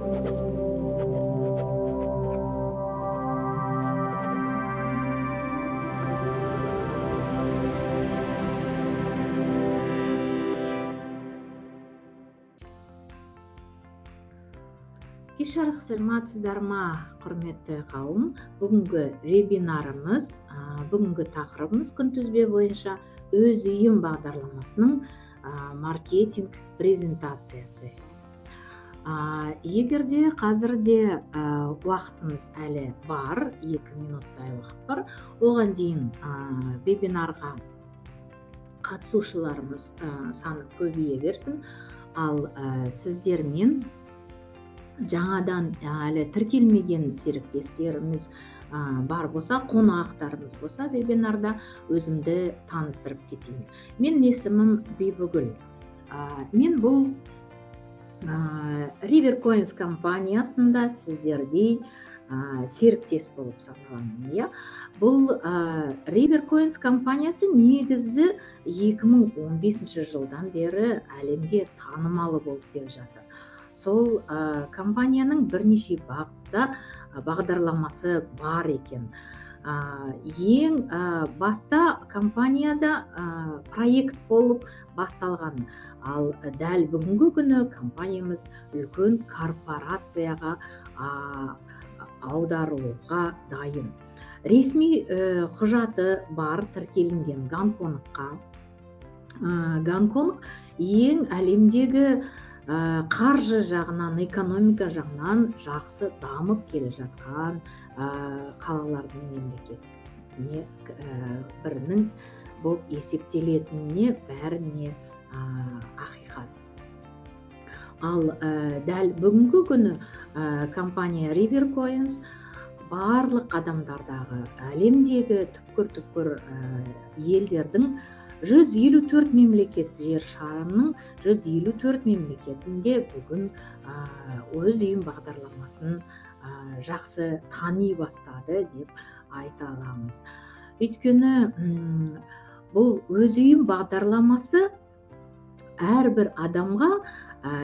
Кишарық саламатсыздар ма, құрметті қауым. Бүгінгі вебинарымыз, бүгінгі тақырыбымыз күнтізбе бойынша өз үйім бағдарламасының маркетинг презентациясы. Егерде қазірде уақытымыз әлі бар, 2 минуттай уақыт бар, оған дейін вебинарға қатысушыларымыз саны көбейе берсін. Ал сіздермен жаңадан әлі тіркелмеген серіктестеріміз бар болса, қонақтарымыз болса, вебинарда өзімді таныстырып кетейін. Мен есімім Бибігүл. Мен бұл Rivercoins компаниясында сіздердей серіктес болып саналамын. Бұл Rivercoins компаниясы негізі 2015 жылдан бері әлемге танымалы болып келе жатыр. Сол компанияның бірнеше бағытта бағдарламасы бар екен. Ең баста компанияда проект болып басталған, ал дәл бүгінгі күні компаниямыз үлкен корпорацияға аударылуға дайын. Ресми құжаты бар, тіркелінген Гонконгқа. Гонконг ең әлемдегі қаржы жағынан, экономика жағынан жақсы дамып келе жатқан қалалардың мемлекетіне бірінің болып есептелетініне бәріне ақиқат. Ал дәл бүгінгі күні компания Rivercoins барлық адамдардағы, әлемдегі түкпір-түкпір елдердің 154 мемлекет, жер шарының 154 мемлекетінде бүгін өз үйім бағдарламасын жақсы тани бастады деп айта аламыз. Өйткені бұл өз үйім бағдарламасы әрбір адамға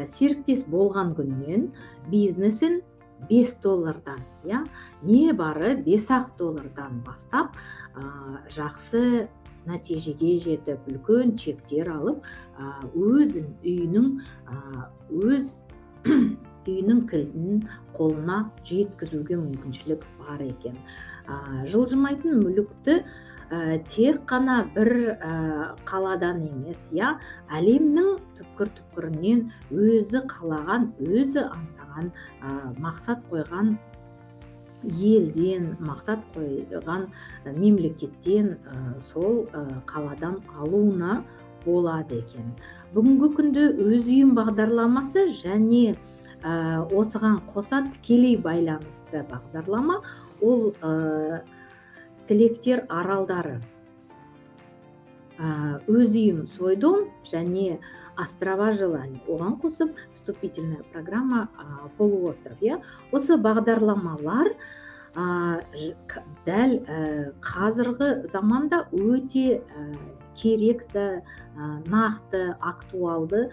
серіктес болған күннен бизнесін $5, не бары $5 бастап жақсы нәтижеге жетіп, үлкен чектер алып, өз үйінің кілтін қолына жеткізуге мүмкіншілік бар екен. Жылжымайтын мүлікті тек қана бір қаладан емес, әлемнің түкпір-түкпірінен өзі қалаған, өзі аңсаған, мақсат қойған елден, мақсат қойған мемлекеттен, сол қаладан алуына болады екен. Бүгінгі күнде өз үйім бағдарламасы және осыған қоса тікелей байланысты бағдарлама, ол тілектер аралдары. Өз үйім свой дом және острова желаний. Оған қосып вступительная программа полуостров. Осы бағдарламалар дәл қазіргі заманда өте керекті, нақты, актуалды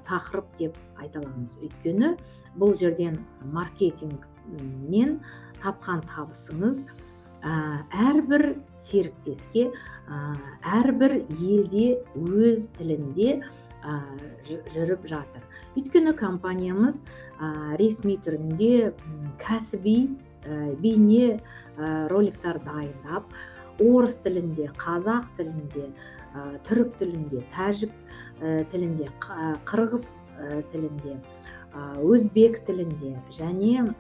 тақырып деп айталамыз. Өйткені бұл жерден маркетингнен тапқан табысыңыз әрбір серіктеске, әрбір елде өз тілінде жүріп жатыр. Өйткені компаниямыз ресми түрінде кәсіби бейне роликтар дайындап, орыс тілінде, қазақ тілінде, түрік тілінде, тәжік тілінде, қырғыз тілінде, өзбек тілінде және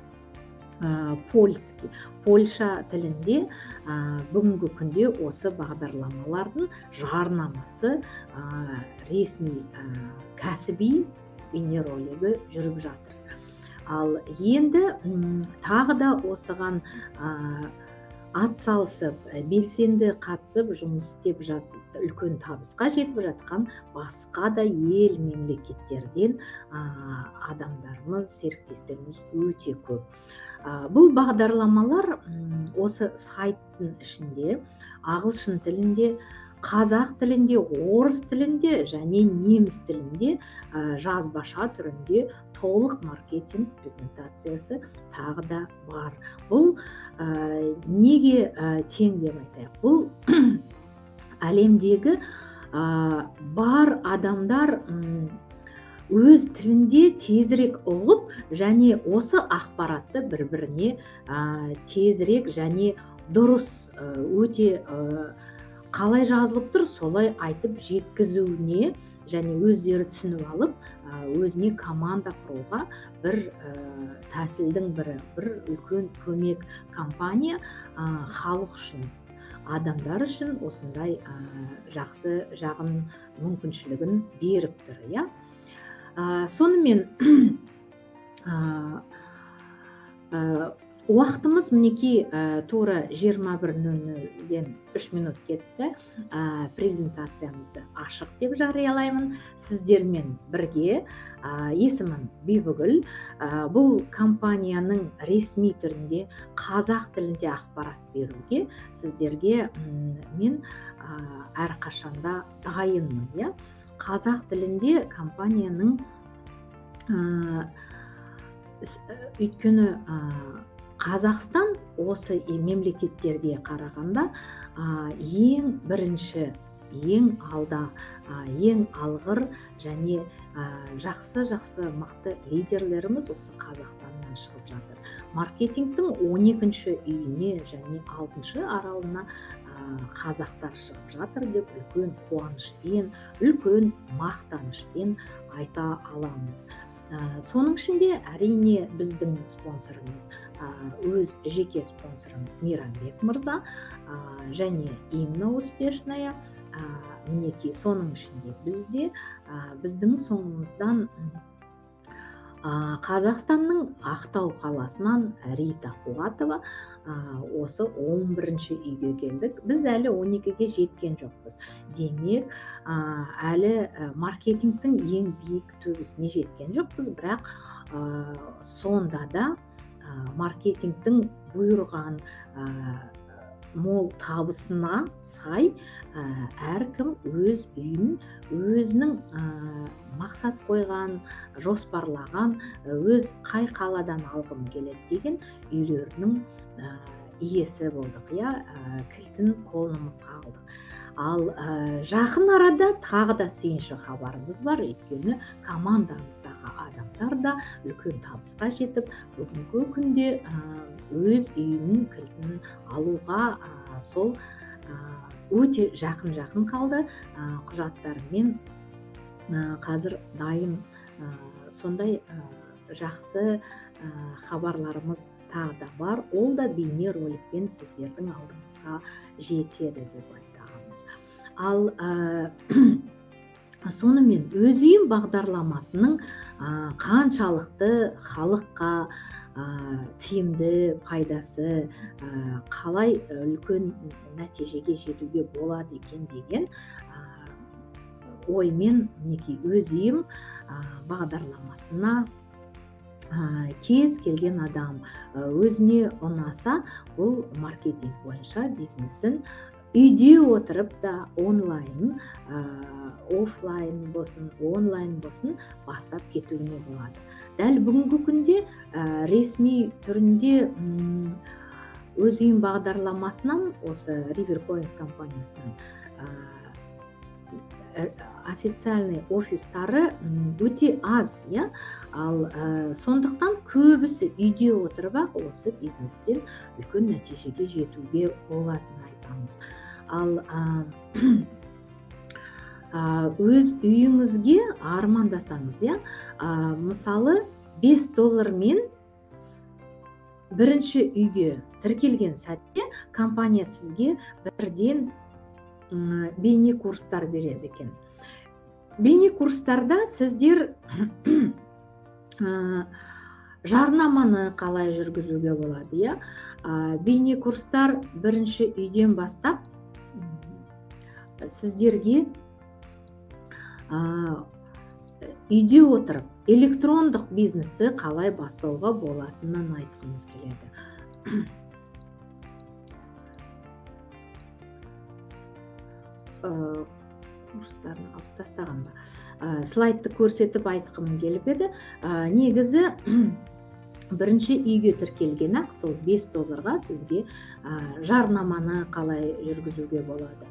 Польша тілінде бүгінгі күнде осы бағдарламалардың жарнамасы ресми кәсіби бейнеролигі жүріп жатыр. Ал енді тағы да осыған атсалысып, белсенді қатысып, жұмыс істеп жатып, үлкен табысқа жетіп жатқан басқа да ел мемлекеттерден адамдарымыз, серіктестеріміз өте көп. Бұл бағдарламалар осы сайттың ішінде ағылшын тілінде, қазақ тілінде, орыс тілінде және неміс тілінде жазбаша түрінде толық маркетинг презентациясы тағы да бар. Бұл неге тең деп айтайық? Бұл әлемдегі бар адамдар өз тілінде тезірек ұғып, және осы ақпаратты бір-біріне тезірек және дұрыс, өте қалай жазылып тұр, солай айтып жеткізуіне және өздері түсініп алып, өзіне команда құруға бір тәсілдің бірі, бір үлкен көмек компания халық үшін, адамдар үшін осындай жақсы жағын мүмкіншілігін беріп тұр. Сонымен уақытымыз мінекей тура 21:00-ден 3 минут кетті. Презентациямызды ашық деп жариялаймын сіздермен бірге. Есімім Бибігүл. Бұл компанияның ресми түрінде қазақ тілінде ақпарат беруге сіздерге мен әрқашанда дайынмын. Қазақ тілінде компанияның өйткені Қазақстан осы мемлекеттерге қарағанда ең бірінші, ең алда, ең алғыр және жақсы мықты лидерлеріміз осы Қазақстаннан шығып жатыр. Маркетингтің 12-ші үйіне және 6-шы аралына қазақтар шығып жатыр деп үлкен қуанышпен, үлкен мақтанышпен айта аламыз. Соның ішінде әрине біздің спонсорымыз, өз жеке спонсорым Мейрамбек мырза және Инна Успешная. Мінекей соның ішінде біздің соңымыздан Қазақстанның Ақтау қаласынан Рита Қуатова осы 11-ші үйге келдік. Біз әлі 12-ге жеткен жоқпыз. Демек, әлі маркетингтің ең биік төбесіне жеткен жоқпыз, бірақ сонда да маркетингтің бұйырған мол табысына сай әркім өз үйін, өзінің мақсат қойған, жоспарлаған, өз қай қаладан алғым келеді деген үйлерінің иесі болдық. Кілтін қолымызға алдық. Ал жақын арада тағы да сүйінші хабарымыз бар. Өйткені командамыздағы адамдар да үлкен табысқа жетіп, бүгінгі күнде өз үйінің кілтін алуға сол өте жақын қалды. Құжаттарымен қазір дайын. Сондай жақсы хабарларымыз тағы да бар. Ол да бейне роликпен сіздердің алдыңызға жетеді деп айтамыз. Ал сонымен өз үйім бағдарламасының қаншалықты халыққа тиімді, пайдасы, қалай үлкен нәтижеге жетуге болады екен деген оймен мінекей өз үйім бағдарламасына кез келген адам өзіне ұнаса, бұл маркетинг бойынша бизнесін үйде отырып та онлайн, офлайн болсын, онлайн болсын бастап кетуіне болады. Дәл бүгінгі күнде ресми түрінде өз үйім бағдарламасынан, осы Rivercoins компаниясынан официальный офистары өте аз, ал сондықтан көбісі үйде отырып осы бизнеспен үлкен нәтижеге жетуге болатынын айтамыз. Ал өз үйіңізге армандасаңыз, мысалы $5 бірінші үйге тіркелген сәтте компания сізге бірден бейне курстар береді екен. Бейне курстарда сіздер жарнаманы қалай жүргізуге болады. Бейне курстар бірінші үйден бастап сіздерге үйде отырып электрондық бизнесті қалай бастауға болатынын айтқымыз келеді. курстарын алып тастағанда слайдты көрсетіп айтқым келіп еді. Негізі бірінші үйге тіркелген ақ сол $5 сізге жарнаманы қалай жүргізуге болады.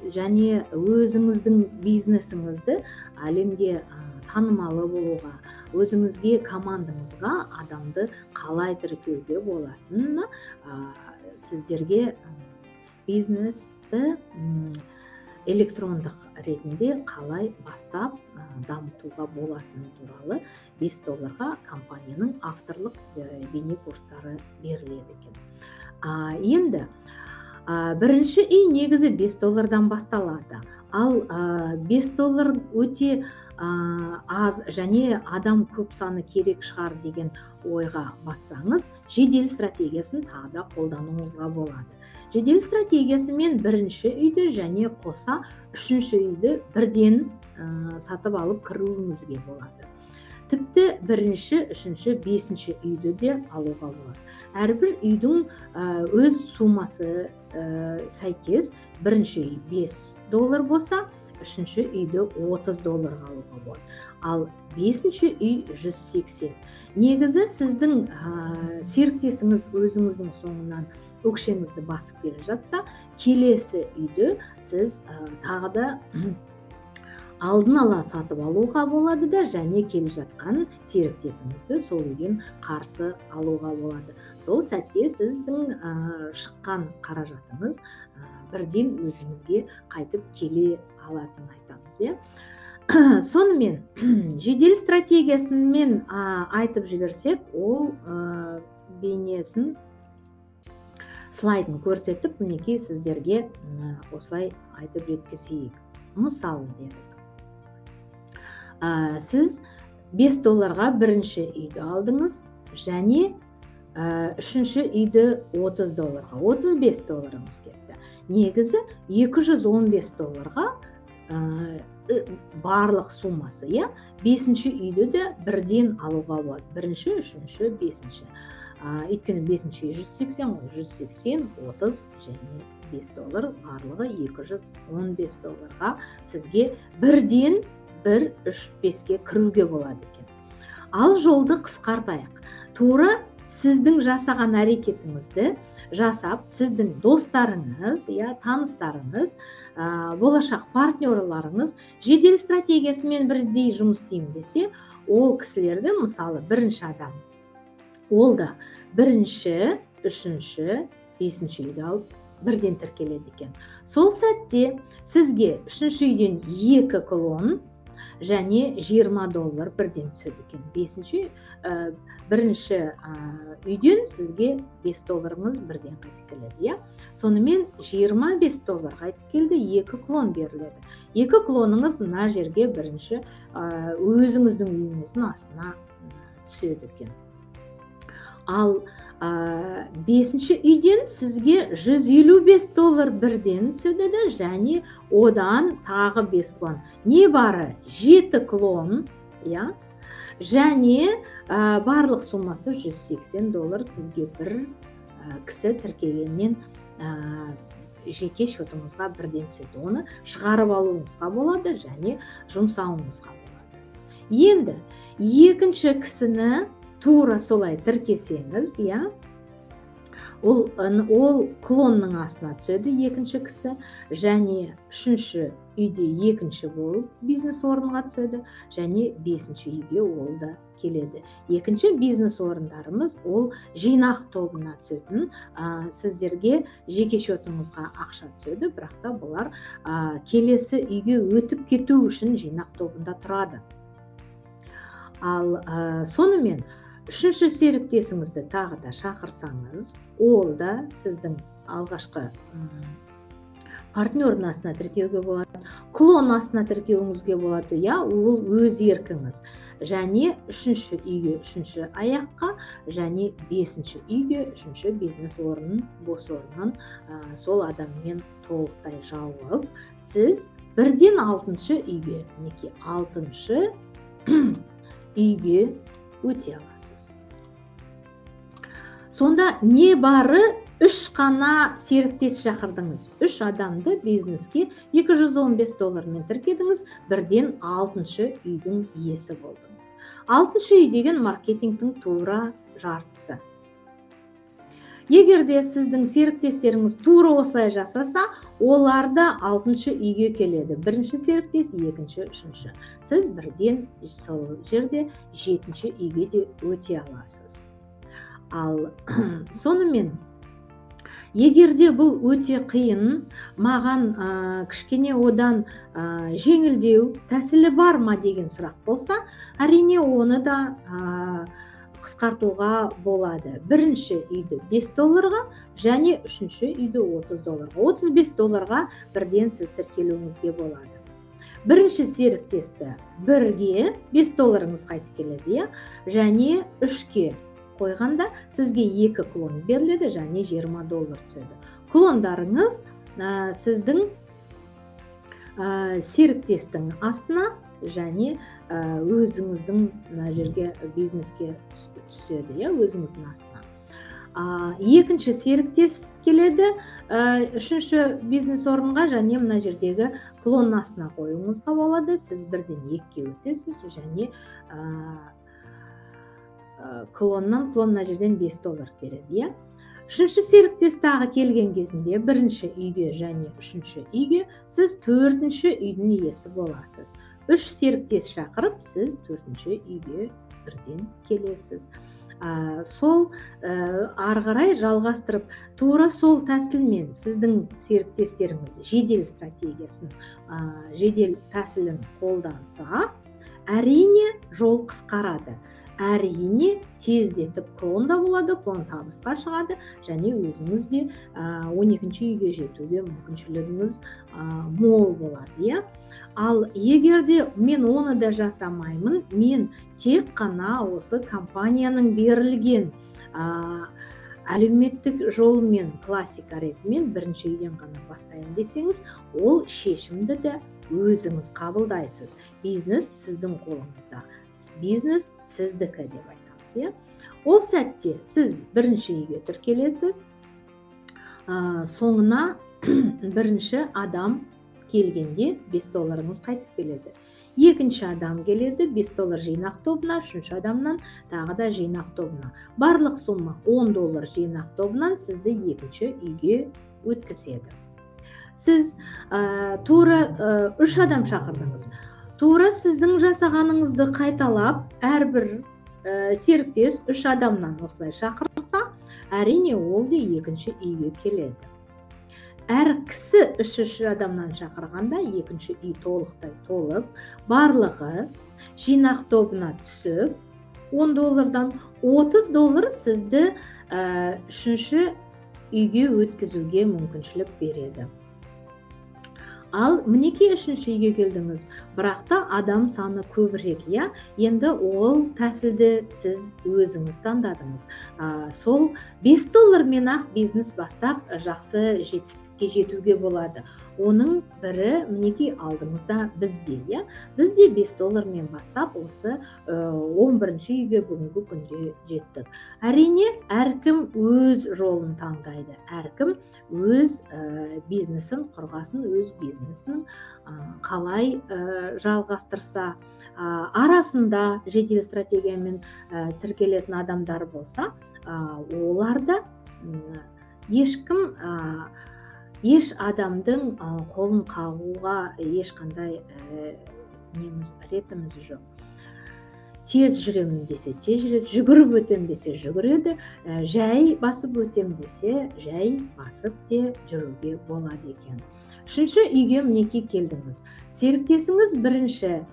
Және өзіңіздің бизнесіңізді әлемге танымалы болуға, өзіңізге, командаңызға адамды қалай тіркеуге болатынына сіздерге бизнесті электрондық ретінде қалай бастап дамытуға болатыны туралы $5 компанияның авторлық бейне курстары беріледі екен. Енді бірінші үй негізі $5 басталады. Ал $5 өте аз және адам көп саны керек шығар деген ойға батсаңыз, жедел стратегиясын тағы да қолдануыңызға болады. Жедел стратегиясымен бірінші үйді және қоса үшінші үйді бірден сатып алып кіруіңізге болады. Тіпті бірінші, үшінші, бесінші үйді де алуға болады. Әрбір үйдің өз сумасы сәйкес бірінші үй $5 болса, үшінші үйді $30 алуға болады. Ал бесінші үй 180. Негізі сіздің серіктесіңіз өзіңіздің соңынан өкшеңізді басып келе жатса, келесі үйді сіз тағы да алдын ала сатып алуға болады да, және келе жатқан серіктесіңізді сол үйден қарсы алуға болады. Сол сәтте сіздің шыққан қаражатыңыз бірден өзіңізге қайтып келе алатынын айтамыз. Сонымен, жедел стратегиясымен айтып жіберсек, ол бейнесін слайдын көрсетіп, мінекей сіздерге осылай айтып жеткізейік. Мысалы дедік. Сіз $5 бірінші үйді алдыңыз, және үшінші үйді $30, $35 кетті. Негізі $215 барлық сумасы, бесінші үйді де бірден алуға болады. Бірінші, үшінші, бесінші. Өйткені бесінші үй 180, 180, 30 және $5 барлығы $215 сізге бірден 1-3-5-ке кіруге болады екен. Ал жолды қысқартайық. Тура сіздің жасаған әрекетіңізді жасап, сіздің достарыңыз, таныстарыңыз, болашақ партнерларыңыз жедел стратегиясымен бірдей жұмыс істеймін десе, ол кісілерді, мысалы, бірінші адам, ол да бірінші, үшінші, бесінші үйді алып бірден тіркеледі екен. Сол сәтте сізге үшінші үйден 2 клон және $20 бірден түседі екен. Бірінші үйден сізге $5 бірден қайтып келеді. Сонымен $25 қайтып келді, 2 клон беріледі. 2 клоныңыз мына жерге бірінші өзіңіздің үйіңіздің астына түседі екен. Ал бесінші үйден сізге $155 бірден түседі, және одан тағы 5 клон. Не бары 7 клон, және барлық сумасы $180 сізге бір кісі тіркегеннен жеке шотыңызға бірден түседі. Оны шығарып алуыңызға болады және жұмсауыңызға болады. Енді екінші кісіні тура солай тіркесеңіз, ол клонның астына түседі екінші кісі, және үшінші үйде екінші болып бизнес орынға түседі, және бесінші үйге ол да келеді. Екінші бизнес орындарымыз ол жинақ тобына түсетін, сіздерге жеке шотыңызға ақша түседі, бірақ та бұлар келесі үйге өтіп кету үшін жинақ тобында тұрады. Ал сонымен үшінші серіктесіңізді тағы да шақырсаңыз, ол да сіздің алғашқы партнердің астына тіркеуге болады, клон астына тіркеуіңізге болады, ол өз еркіңіз. Және үшінші үйге үшінші аяққа, және бесінші үйге үшінші бизнес орнын, бос орнын сол адаммен толықтай жауып, сіз бірден алтыншы үйге, алтыншы үйге өте аласыз. Сонда не бары 3 қана серіктес шақырдыңыз. 3 адамды бизнеске $215 тіркедіңіз, бірден 6-шы үйдің иесі болдыңыз. 6-шы үй деген маркетингтің тура жартысы. Егер де сіздің серіктестеріңіз тура осылай жасаса, олар да 6-шы үйге келеді. Бірінші серіктес, екінші, үшінші. Сіз бірден сол жерде 7-ші үйге де өте аласыз. Ал сонымен, егер де бұл өте қиын, маған кішкене одан жеңілдеу тәсілі бар ма деген сұрақ болса, әрине оны да қысқартуға болады. Бірінші үйді $5 және үшінші үйді $30. $35 бірден сіз тіркелуіңізге болады. Бірінші серіктесті бірге $5 қайтып келеді, және үшке қойғанда сізге 2 клон беріледі және $20 түседі. Клондарыңыз сіздің серіктестің астына және өзіңіздің жерге бизнеске түседі, өзіңіздің астына. Екінші серіктес келеді, үшінші бизнес орынға және мына жердегі клон астына қоюыңызға болады. Сіз бірден 2-ке өтесіз және клоннан мына жерден $5 береді. Үшінші серіктес тағы келген кезінде бірінші үйге және үшінші үйге сіз 4-ші үйдің иесі боласыз. 3 серіктес шақырып, сіз 4-ші үйге бірден келесіз. Сол арғарай жалғастырып, тура сол тәсілмен сіздің серіктестеріңіз жедел стратегиясын, жедел тәсілін қолданса, әрине жол қысқарады. Әрине тездетіп клон да болады, клон табысқа шығады, және өзіңіз де 12-ші үйге жетуге мүмкіншілігіңіз мол болады. Ал егер де мен оны да жасамаймын, мен тек қана осы компанияның берілген әлеуметтік жолмен, классика ретімен бірінші үйден ғана бастайын десеңіз, ол шешімді де өзіңіз қабылдайсыз. Бизнес сіздің қолыңызда, бизнес сіздікі деп айтамыз. Ол сәтте сіз бірінші үйге тіркелесіз, соңына бірінші адам келгенде $5 қайтып келеді. Екінші адам келеді, $5 жинақ тобына, үшінші адамнан тағы да жинақ тобына. Барлық сумма $10 жинақ тобынан сізді екінші үйге өткізеді. Сіз тура 3 адам шақырдыңыз. Тура сіздің жасағаныңызды қайталап, әрбір серіктес 3 адамнан осылай шақырса, әрине ол де екінші үйге келеді. Әр кісі 3 адамнан шақырғанда екінші үй толықтай толып, барлығы жинақ тобына түсіп, $10-дан $30 сізді 3-ші үйге өткізуге мүмкіншілік береді. Ал мінекей 3-ші үйге келдіңіз, бірақ та адам саны көбірек, енді ол тәсілді сіз өзіңіз таңдадыңыз. Сол $5 мен ақ бизнес бастап жақсы жетістікке жетуге болады. Оның бірі мінекей алдымызда бізде. Бізде $5 мен бастап осы 11-ші үйге бүгінгі күнде жеттік. Әрине, әркім өз жолын таңдайды. Әркім өз бизнесін құрғасын, өз бизнесін қалай жалғастырса, арасында жедел стратегиямен тіркелетін адамдар болса, оларда ешкім еш адамдың қолын қағуға ешқандай ретіміз жоқ. Тез жүремін десе тез жүреді, жүгіріп өтем десе жүгіреді, жай басып өтем десе жай басып те жүруге болады екен. 3-ші үйге мінекей келдіңіз. Серіктесіңіз бірінші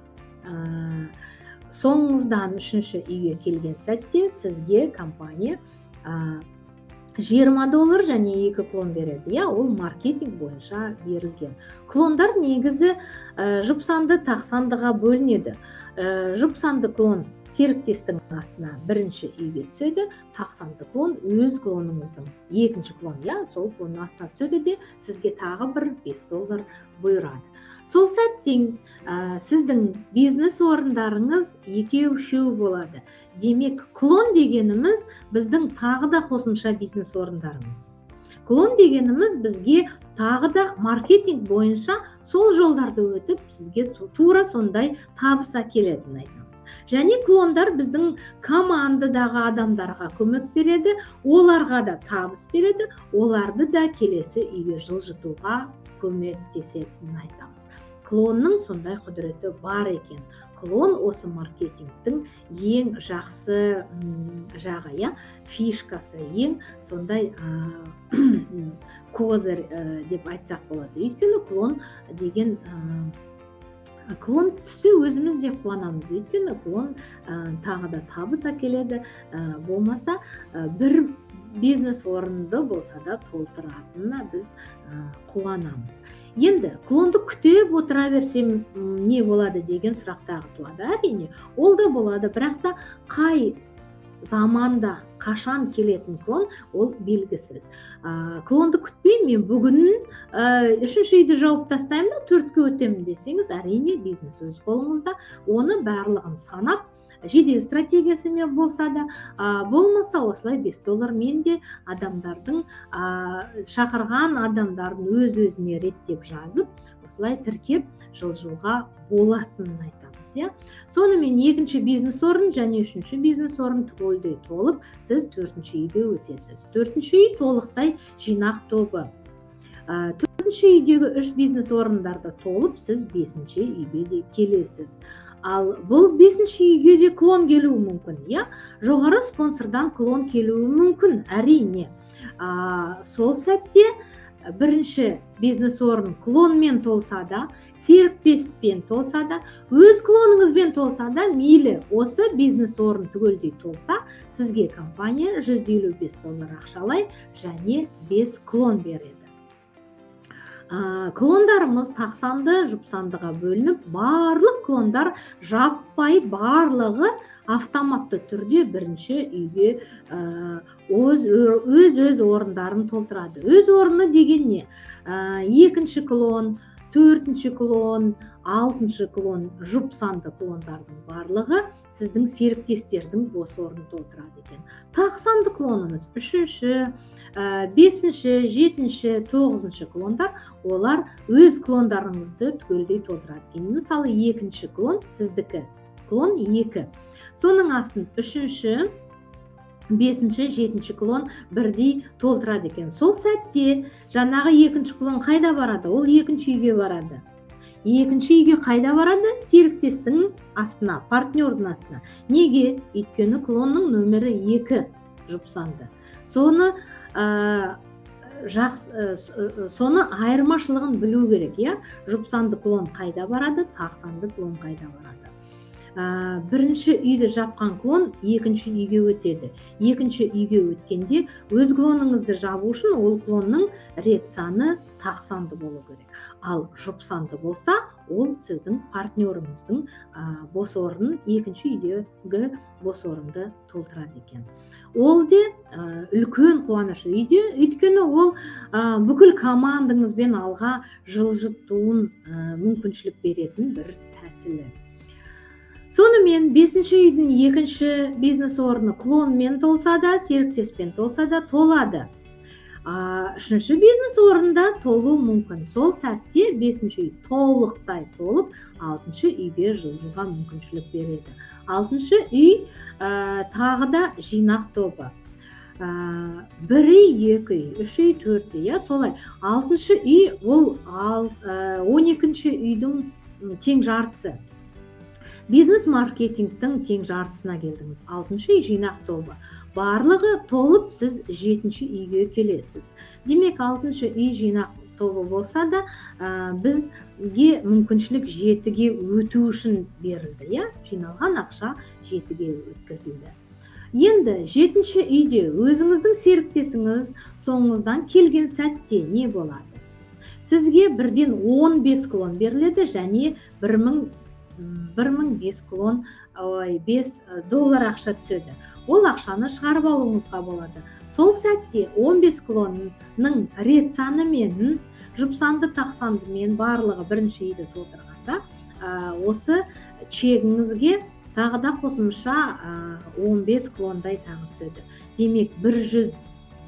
соңыңыздан 3-ші үйге келген сәтте сізге компания $20 және 2 клон береді. Ол маркетинг бойынша берілген. Клондар негізі жұпсанды тақсандыға бөлінеді. Жұпсанды клон серіктестің астына бірінші үйге түседі, тақсанды клон өз клоныңыздың екінші клон, сол клонның астына түседі де сізге тағы бір $5 бұйырады. Сол сәттен сіздің бизнес орындарыңыз 2-3 болады. Демек, клон дегеніміз біздің тағы да қосымша бизнес орындарымыз. клон дегеніміз бізге тағы да маркетинг бойынша сол жолдарды өтіп сізге тура сондай табыс әкелетінін айтамыз. Және клондар біздің командадағы адамдарға көмек береді, оларға да табыс береді, оларды да келесі үйге жылжытуға көмектесетінін айтамыз. Клонның сондай құдіреті бар екен. Клон осы маркетингтің ең жақсы жағы, иә, фишкасы, ең сондай козырь деп айтсақ болады. Өйткені клон деген клон түссе өзіміз де қуанамыз. Өйткені клон тағы да табыс әкеледі, болмаса бір бизнес орынды болса да толтыратынына біз қуанамыз. Енді клонды күтіп отыра берсем не болады деген сұрақтағы туады. Әрине, ол да болады, бірақ та қай заманда қашан келетін клон ол белгісіз. Клонды күтпей мен бүгін 3-ші үйді жауып тастаймын да 4-ке өтемін десеңіз, әрине бизнес өз қолыңызда. Оны барлығын санап, жедел стратегиясымен болса да, болмаса осылай $5 мен де адамдардың, шақырған адамдардың өз-өзіне реттеп жазып, осылай тіркеп жылжуға болатынын айтамыз, иә. Сонымен 2-ші бизнес орын және 3-ші бизнес орын түгелдей толып, сіз 4-ші үйге өтесіз. 4-ші үй толықтай жинақ тобы. 4-ші үйдегі 3 бизнес орындарды толып, сіз 5-ші үйге де келесіз. Ал бұл 5-ші үйге де клон келуі мүмкін, иә? Жоғары спонсордан клон келуі мүмкін, әрине. Сол сәтте бірінші бизнес орын клонмен толса да, серіктеспен толса да, өз клоныңызбен толса да, мейлі осы бизнес орын түгелдей толса, сізге компания $155 ақшалай және 5 клон береді. Клондарымыз тақсанды, жұпсандыға бөлініп, барлық клондар жаппай барлығы автоматты түрде бірінші үйге өз орындарын толтырады. Өз орны деген не? 2-ші клон, 4-ші клон, 6-ші клон, жұпсанды клондардың барлығы сіздің серіктестердің бос орнын толтырады екен. Тақсанды клоныңыз 3-ші, 5-ші, 7-ші, 9-ші клондар, олар өз клондарыңызды түгелдей толтырады екен. Мысалы 2-ші клон сіздікі, клон 2. Соның астын 3-ші, 5-ші, 7-ші клон бірдей толтырады екен. Сол сәтте жаңағы 2-ші клон қайда барады? Ол 2-ші үйге барады. 2-ші үйге қайда барады? Серіктестің астына, партнердің астына. Неге? Өйткені клонның нөмірі 2 жұпсанды. Соны айырмашылығын білу керек, иә? Жұпсанды клон қайда барады, тақсанды клон қайда барады. Бірінші үйді жапқан клон 2-ші үйге өтеді. 2-ші үйге өткенде өз клоныңызды жабу үшін ол клонның рет саны тақсанды болу керек. Ал жұпсанды болса, ол сіздің партнеріңіздің бос орнын, 2-ші үйдегі бос орынды толтырады екен. Ол де үлкен қуанышы үйде, өйткені ол бүкіл командаңызбен алға жылжытуын мүмкіншілік беретін бір тәсілі. Сонымен 5-ші үйдің 2-ші бизнес орны клонмен толса да, серіктеспен толса да толады. 3-ші бизнес орында толу мүмкін. Сол сәтте 5-ші үй толықтай толып, 6-ші үйге жылжуға мүмкіншілік береді. 6-ші үй тағы да жинақ тобы. 1 үй, 2 үй, 3 үй, 4 үй, солай. 6-ші үй ол 12-ші үйдің тең жартысы. Бизнес маркетингтің тең жартысына келдіңіз. 6-ші үй жинақ тобы. Барлығы толып, сіз 7-ші үйге келесіз. Демек, 6-ші үй жинақ тобы болса да, бізге мүмкіншілік 7-ге өту үшін берілді. Жиналған ақша 7-ге өткізілді. Енді 7-ші үйде өзіңіздің серіктесіңіз соңыңыздан келген сәтте не болады? Сізге бірден 15 клон беріледі және 1005 клон, $5 ақша түседі. Ол ақшаны шығарып алуыңызға болады. Сол сәтте 15 клонның рет саны мен жұпсанды тақсанды мен барлығы бірінші үйді толтырғанда, осы чегіңізге тағы да қосымша 15 клондай тағы түседі. Демек 100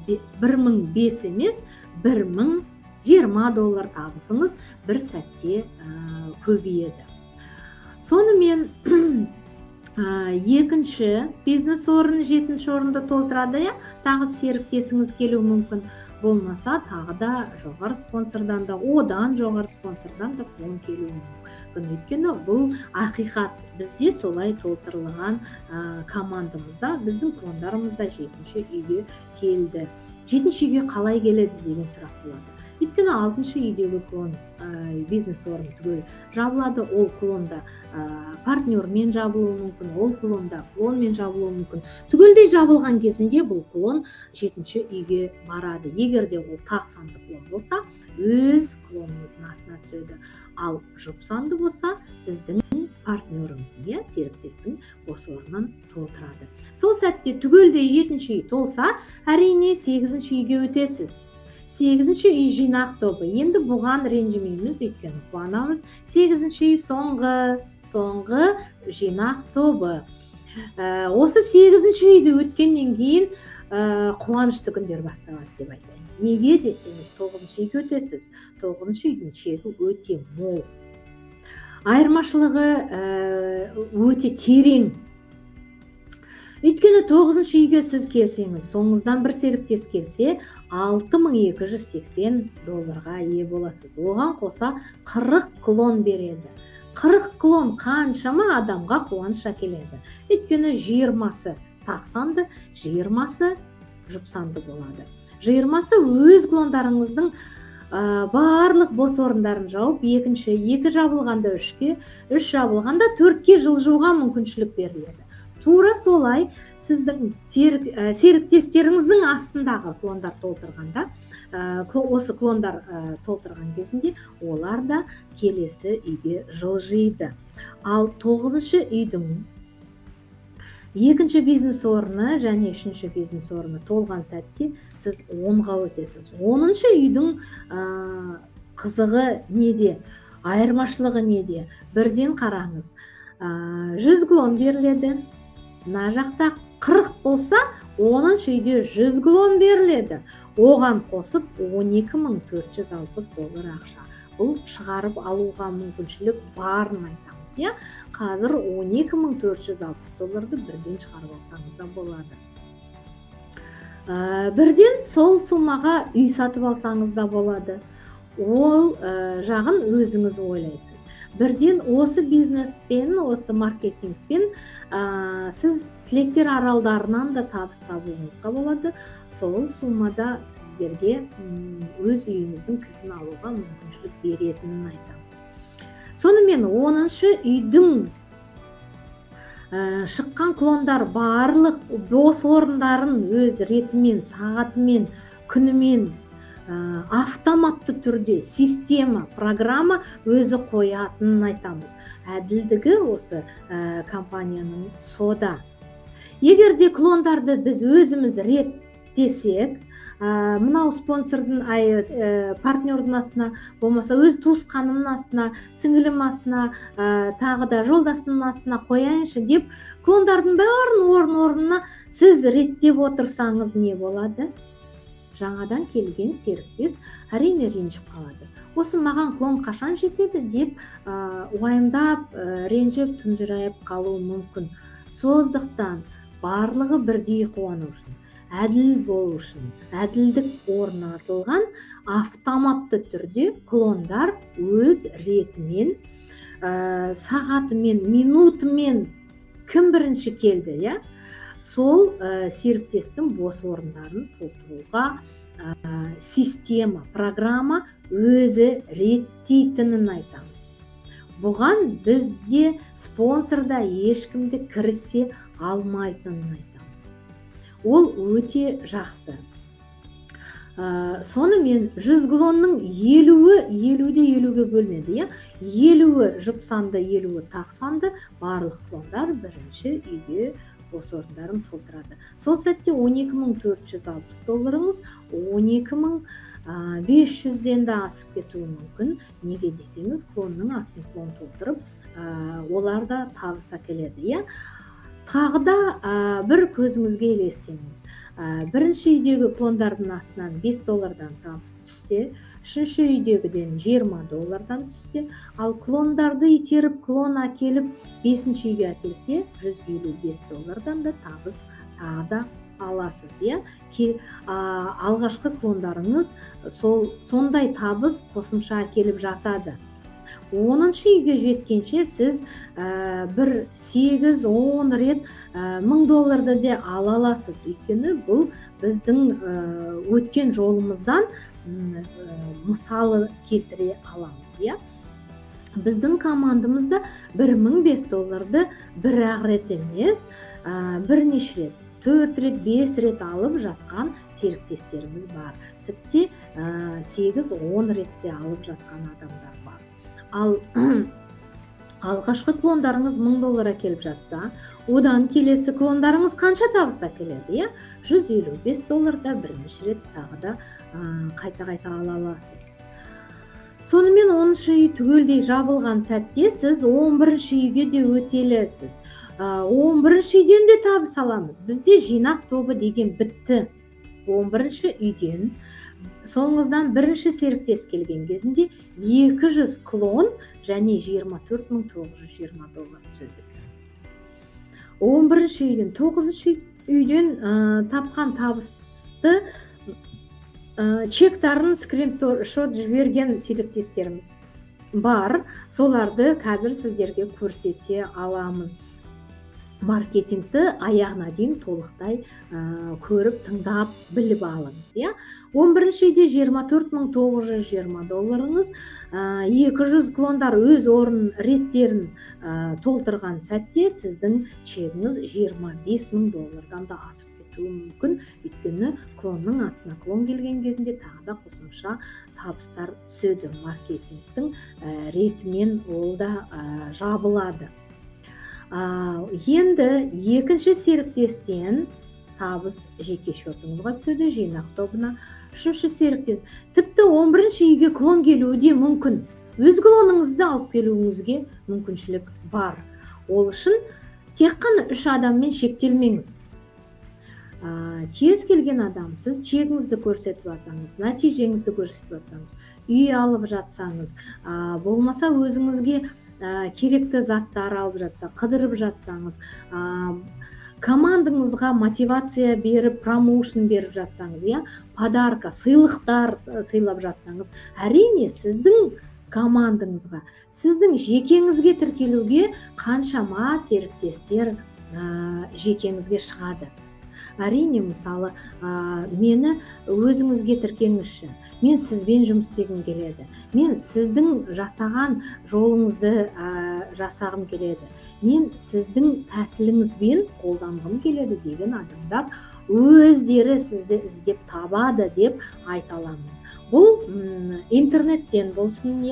1005 емес, $1020 табысыңыз бір сәтте көбейеді. Сонымен екінші бизнес орын 7-ші орынды толтырады, тағы серіктесіңіз келуі мүмкін. Болмаса, тағы да жоғары спонсордан да, одан жоғары спонсордан да клон келуі мүмкін. Өйткені бұл ақиқат. Бізде солай толтырылған командамызда, біздің клондарымыз да 7-ші үйге келді. 7-ші үйге қалай келеді деген сұрақ болады. Өйткені 6-ші үйдегі клон бизнес орын түгел жабылады, ол клонда партнермен жабылуы мүмкін, ол клонда клонмен жабылуы мүмкін. Түгелдей жабылған кезінде бұл клон 7-ші үйге барады. Егер де ол тақ санды клон болса, өз клоныңыздың астына түседі. Ал жұп санды болса, сіздің партнеріңіздің, серіктестің бос орнын толтырады. Сол сәтте түгелдей 7-ші үй толса, әрине 8-ші үйге өтесіз. 8-ші үй жинақ тобы. Енді бұған ренжімейміз, өйткені қуанамыз. 8-ші үй соңғы жинақ тобы. Осы 8-ші үйді өткеннен кейін қуанышты күндер басталады деп айтайын. Неге десеңіз, 9-ші үйге өтесіз. 9-ші үйдің шегі өте мол. Айырмашылығы өте терең. Өйткені 9-ші үйге сіз келсеңіз, соңыңыздан бір серіктес келсе, $6280 ие боласыз. Оған қоса 40 клон береді. 40 клон қаншама адамға қуаныш әкеледі. Өйткені 20-сы тақ санды, 20-сы жұп санды болады. 20-сы өз клондарыңыздың барлық бос орындарын жауып, 2 жабылғанда 3-ке, 3 жабылғанда 4-ке жылжуға мүмкіншілік беріледі. Тура солай сіздің серіктестеріңіздің астындағы клондар толтырғанда, осы клондар толтырған кезінде, олар да келесі үйге жылжиды. Ал 9-ші үйдің 2-ші бизнес орны және 3-ші бизнес орны толған сәтте сіз 10-ға өтесіз. 10-ші үйдің қызығы неде? Айырмашылығы неде? Бірден қараңыз. 100 клон беріледі. Мына жақта 40 болса, 10-ші үйде 100 клон беріледі. Оған қосып $12460 ақша. Бұл шығарып алуға мүмкіншілік барын айтамыз. Қазір $12460 бірден шығарып алсаңыз да болады. Бірден сол сумаға үй сатып алсаңыз да болады. Ол жағын өзіңіз ойлайсыз. Бірден осы бизнеспен, осы маркетингпен сіз тілектер аралдарынан да табыс табуыңызға болады. Сол суммада сіздерге өз үйіңіздің кілтін алуға мүмкіншілік беретінін айтамыз. Сонымен 10-ші үйдің шыққан клондар барлық бос орындарын өз ретімен, сағатымен, күнімен автоматты түрде система, программа өзі қоятынын айтамыз. Әділдігі осы компанияның сода. Егер де клондарды біз өзіміз реттесек, мынау спонсордың, партнердің астына, болмаса өз туысқанымның астына, сіңілім астына, тағы да жолдасының астына қояйыншы деп, клондардың бәрін орын-орнына сіз реттеп отырсаңыз не болады? Жаңадан келген серіктес әрине ренжіп қалады. Осы маған клон қашан жетеді деп уайымдап, ренжіп, тұнжырайып қалуы мүмкін. Сондықтан барлығы бірдей қуану үшін, әділ болу үшін, әділдік орнатылған автоматты түрде клондар өз ретімен, сағатымен, минутымен кім бірінші келді, сол серіктестің бос орындарын толтыруға система, программа өзі реттейтінін айтамыз. Бұған бізде спонсорда ешкімді кірісе алмайтынын айтамыз. Ол өте жақсы. Сонымен 100 клонның 50-50-ге бөлінеді. 50-і жұп санды, 50-і тақ санды барлық клондар бірінші үйге бос орындарын толтырады. Сол сәтте $12460 $12500-ден де асып кетуі мүмкін. Неге десеңіз, клонның астын клон толтырып, олар да табыс әкеледі. тағы да бір көзіңізге елестеңіз. Бірінші үйдегі клондардың астынан $5 табыс түссе, үшінші үйдегіден $20 түссе, ал клондарды итеріп, клон әкеліп, бесінші үйге әкелсе, $155 да табыс тағы да аласыз. Алғашқы клондарыңыз сондай табыс қосымша әкеліп жатады. 10-шы үйге жеткенше сіз бір 8-10 рет $1000 де ала аласыз. Өйткені бұл біздің өткен жолымыздан мысалы келтіре аламыз. Біздің командамызда $1005 бір-ақ рет емес, бірнеше рет, 4 рет, 5 рет алып жатқан серіктестеріміз бар. Тіпті 8-10 ретте алып жатқан адамдар бар. Ал алғашқы клондарыңыз $1000 әкеліп жатса, одан келесі клондарыңыз қанша табыс әкеледі? $155 да бірнеше рет тағы да қайта ала аласыз. Сонымен 10-шы үй түгелдей жабылған сәтте сіз 11-ші үйге де өтелесіз. 11-ші үйден де табыс аламыз. Бізде жинақ тобы деген бітті. 11-ші үйден соңыңыздан бірінші серіктес келген кезінде 200 клон және $24920 түседі. 11-ші үйден, 9-шы үйден тапқан табысты чектарын скриншот жіберген серіктестеріміз бар. Соларды қазір сіздерге көрсете аламын. Маркетингті аяғына дейін толықтай көріп, тыңдап, біліп алыңыз. 11-ші үйде $24920, 200 клондар өз орын реттерін толтырған сәтте сіздің чегіңіз $25000 да асып кетуі мүмкін. Өйткені клонның астына клон келген кезінде тағы да қосымша табыстар түседі. Маркетингтің ретімен ол да жабылады. Енді екінші серіктестен табыс жеке шотыңызға түседі, жинақ тобына. Үшінші серіктес, тіпті 11-ші үйге клон келуі де мүмкін. Өз клоныңызды алып келуіңізге мүмкіншілік бар. Ол үшін тек қана 3 адаммен шектелмеңіз. Кез келген адам, сіз чегіңізді көрсетіп жатсаңыз, нәтижеңізді көрсетіп жатсаңыз, үй алып жатсаңыз, болмаса өзіңізге керекті заттар алып жатса, қыдырып жатсаңыз, командаңызға мотивация беріп, промоушн беріп жатсаңыз, подарка, сыйлықтар сыйлап жатсаңыз, әрине сіздің командаңызға, сіздің жекеңізге тіркелуге қаншама серіктестер жекеңізге шығады. Әрине, мысалы, мені өзіңізге тіркеңізші. Мен сізбен жұмыс істегім келеді. Мен сіздің жасаған жолыңызды жасағым келеді. Мен сіздің тәсіліңізбен қолданғым келеді деген адамдар өздері сізді іздеп табады деп айта аламын. Бұл интернеттен болсын,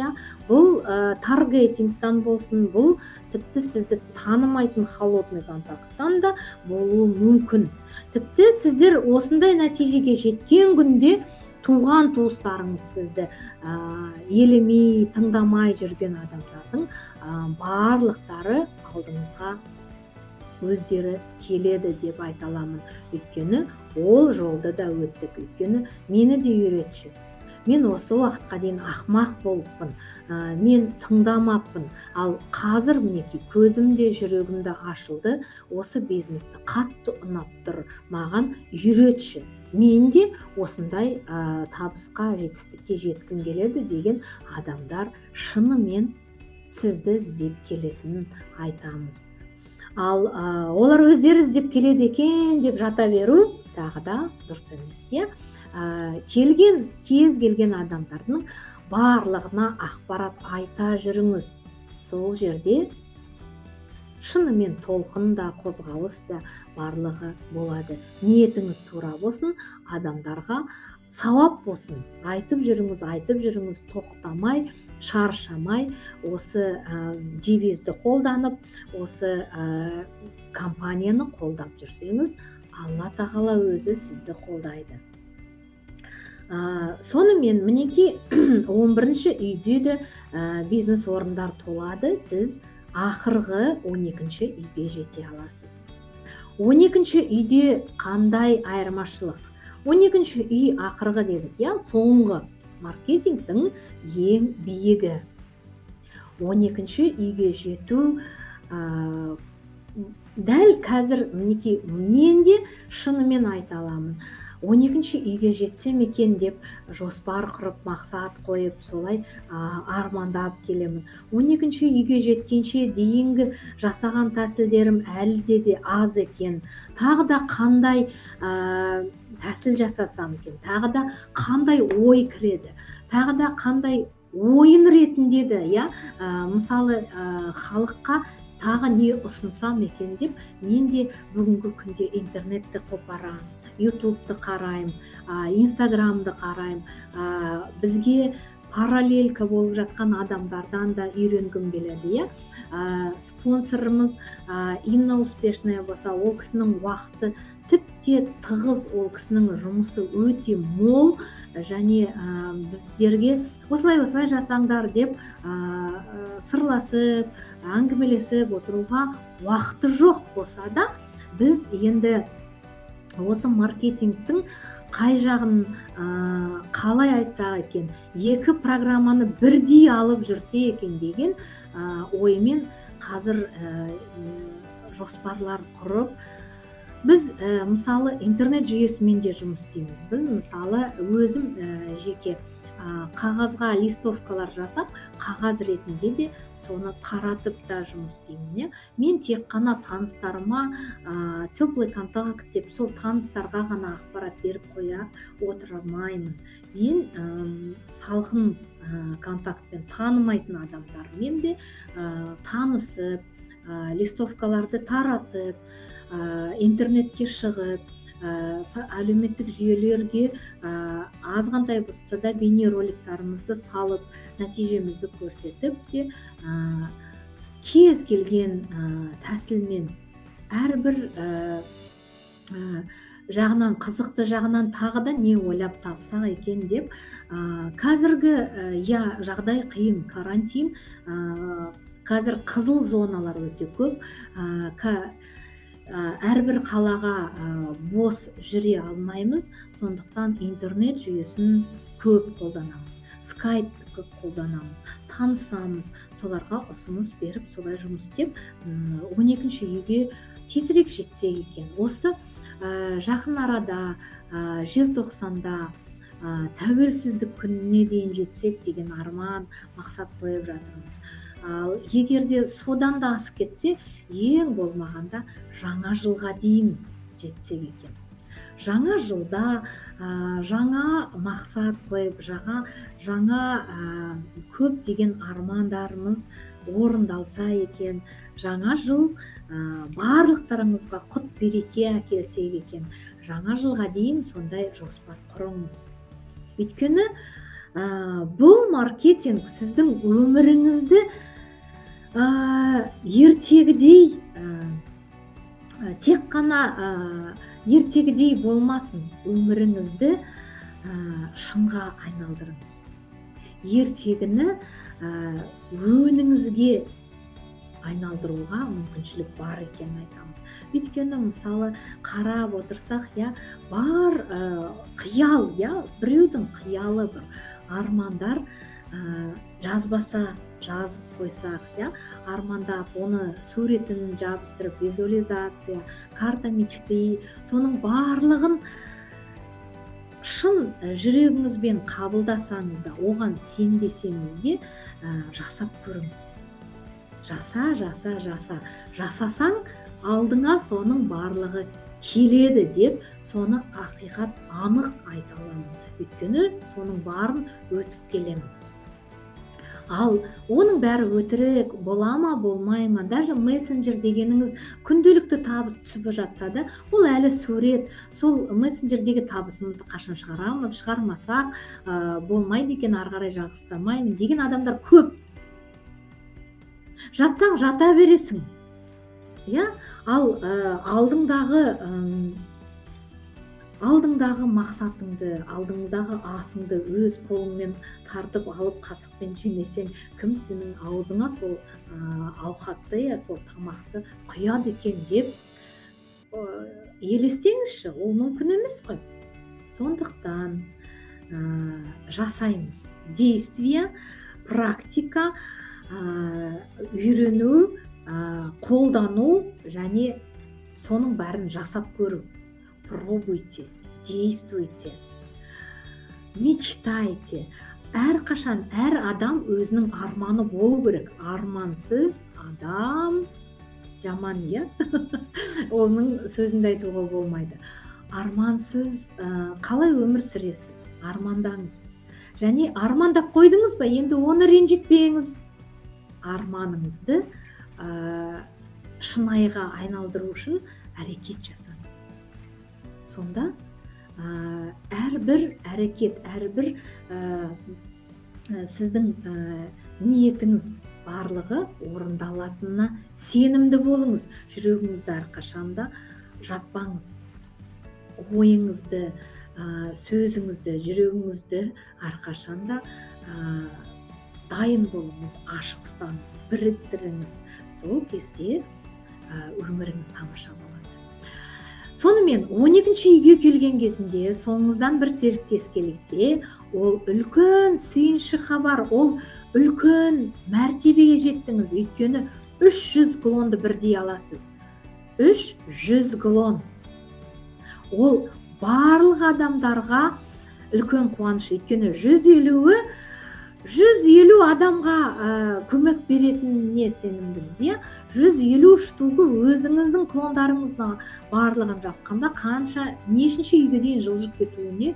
бұл таргетингтан болсын, бұл тіпті сізді танымайтын холодный контакттан да болуы мүмкін. Тіпті сіздер осындай нәтижеге жеткен күнде туған туыстарыңыз сізді елемей, тыңдамай жүрген адамдардың барлықтары алдыңызға өздері келеді деп айта аламын. Өйткені ол жолды да өттік. Өйткені мені де үйретші. Мен осы уақытқа дейін ақмақ болыппын, мен тыңдамаппын, ал қазір мінекей көзімде, жүрегімде ашылды, осы бизнесті қатты ұнап тұр, маған үйретші. Мен де осындай табысқа, жетістікке жеткім келеді деген адамдар шынымен сізді іздеп келетінін айтамыз. Ал олар өздері іздеп келеді екен деп жата беру тағы да дұрыс емес. Кез келген адамдардың барлығына ақпарат айта жүріңіз. Сол жерде шынымен толқын да, қозғалыс да барлығы болады. Ниетіңіз тура болсын, адамдарға сауап болсын. Айтып жүріңіз, тоқтамай, шаршамай, осы девизді қолданып, осы компанияны қолдап жүрсеңіз, Алла тағала өзі сізді қолдайды. Сонымен мінекей 11-ші үйде де бизнес орындар толады, сіз ақырғы 12-ші үйге жете аласыз. 12-ші үйде қандай айырмашылық? 12-ші үй ақырғы дедік, соңғы маркетингтің ең биігі. 12-ші үйге жету дәл қазір мінекей мен де шынымен айта аламын. 12-ші үйге жетсем екен деп жоспар құрып, мақсат қойып, солай армандап келемін. 12-ші үйге жеткенше дейінгі жасаған тәсілдерім әлде де аз екен. Тағы да қандай тәсіл жасасам екен, тағы да қандай ой кіреді, тағы да қандай ойын ретінде де, мысалы халыққа тағы не ұсынсам екен деп, мен де бүгінгі күнде интернетті қопарамын, ютубты қараймын, инстаграмды қараймын, бізге параллелька болып жатқан адамдардан да үйренгім келеді. Спонсорымыз Инна Успешная болса, ол кісінің уақыты тіпте тығыз, ол кісінің жұмысы өте мол, және біздерге осылай жасаңдар деп сырласып, әңгімелесіп отыруға уақыты жоқ болса да, біз енді осы маркетингтің қай жағын қалай айтсақ екен, екі программаны бірдей алып жүрсе екен деген оймен қазір жоспарлар құрып, біз мысалы интернет жүйесімен де жұмыс істейміз. Біз мысалы өзім жеке қағазға листовкалар жасап, қағаз ретінде де соны таратып та жұмыс істеймін. Мен тек қана таныстарыма теплый контакт деп, сол таныстарға ғана ақпарат беріп қоя отырмаймын. Мен салқын контактпен танымайтын адамдармен де танысып, листовкаларды таратып, интернетке шығып, әлеуметтік жүйелерге азғантай болса да бейнероликтарымызды салып, нәтижемізді көрсетіп те, кез келген тәсілмен әрбір жағынан, қызықты жағынан тағы да не ойлап тапсақ екен деп, қазіргі жағдай қиын, карантин, қазір қызыл зоналар өте көп, әрбір қалаға бос жүре алмаймыз, сондықтан интернет жүйесін көп қолданамыз, скайпты көп қолданамыз, танысамыз, соларға ұсыныс беріп, солай жұмыс істеп, 12-ші үйге тезірек жетсек екен. Осы жақын арада, желтоқсанда тәуелсіздік күніне дейін жетсек деген арман, мақсат қойып жатырмыз. Ал егерде содан да асып кетсе, ең болмағанда жаңа жылға дейін жетсек екен. Жаңа жылда жаңа мақсат қойып, жаңа көп деген армандарымыз орындалса екен, жаңа жыл барлықтарыңызға құт береке әкелсек екен. Жаңа жылға дейін сондай жоспар құрыңыз. Өйткені бұл маркетинг сіздің өміріңізді ертегідей, тек қана ертегідей болмасын, өміріңізді шынға айналдырыңыз. Ертегіні өніңізге айналдыруға мүмкіншілік бар екенін айтамыз. Өйткені мысалы қарап отырсақ, бар қиял, біреудің қиялы бір армандар жазбаса, жазып қойсақ, армандап, оны суретін жабыстырып, визуализация, карта мечты, соның барлығын шын жүрегіңізбен қабылдасаңыз да, оған сенбесеңіз де жасап көріңіз. Жасасаң, алдыңа соның барлығы келеді деп, соны ақиқат анық айта аламын. Өйткені соның барын өтіп келеміз. Ал оның бәрі өтірік бола ма, болмай ма, даже мессенджер дегеніңіз күнделікті табыс түсіп жатса да, ол әлі сурет. Сол мессенджердегі табысымызды қашан шығарамыз, шығармасақ болмайды екен, ары қарай жалғастырмаймын деген адамдар көп. Жатсаң жата бересің. Ал алдыңдағы мақсатыңды, алдыңдағы асыңды өз қолыңмен тартып алып қасықпен жемесең, кім сенің аузыңа сол ауқатты, сол тамақты құяды екен деп елестеңізші, ол мүмкін емес қой. Сондықтан жасаймыз. Действие, практика, үйрену, қолдану және соның бәрін жасап көру. Пробуйте, действуйте, мечтайте. Әрқашан әр адам өзінің арманы болу керек. Армансыз адам жаман, иә? Оның сөзінде айтуға болмайды. Армансыз қалай өмір сүресіз? Армандаңыз. Және армандап қойдыңыз ба? Енді оны ренжітпеңіз. Арманыңызды шынайыға айналдыру үшін әрекет жасаңыз. Сонда әрбір әрекет, әрбір сіздің ниетіңіз барлығы орындалатынына сенімді болыңыз. Жүрегіңізді әрқашанда жаппаңыз. Ойыңызды, сөзіңізді, жүрегіңізді әрқашанда дайын болыңыз, ашық ұстаңыз, біріктіріңіз. Сол кезде өміріңіз тамаша болады. Сонымен 12-ші үйге келген кезінде соңыңыздан бір серіктес келсе, ол үлкен сүйінші хабар, ол үлкен мәртебеге жеттіңіз. Өйткені 300 клонды бірдей аласыз. 300 клон. Ол барлық адамдарға үлкен қуаныш. Өйткені 150 адамға көмек беретініне сенімдіміз, иә? 150 штугы өзіңіздің клондарыңыздың барлығын жапқанда қанша, нешінші үйге дейін жылжып кетуіне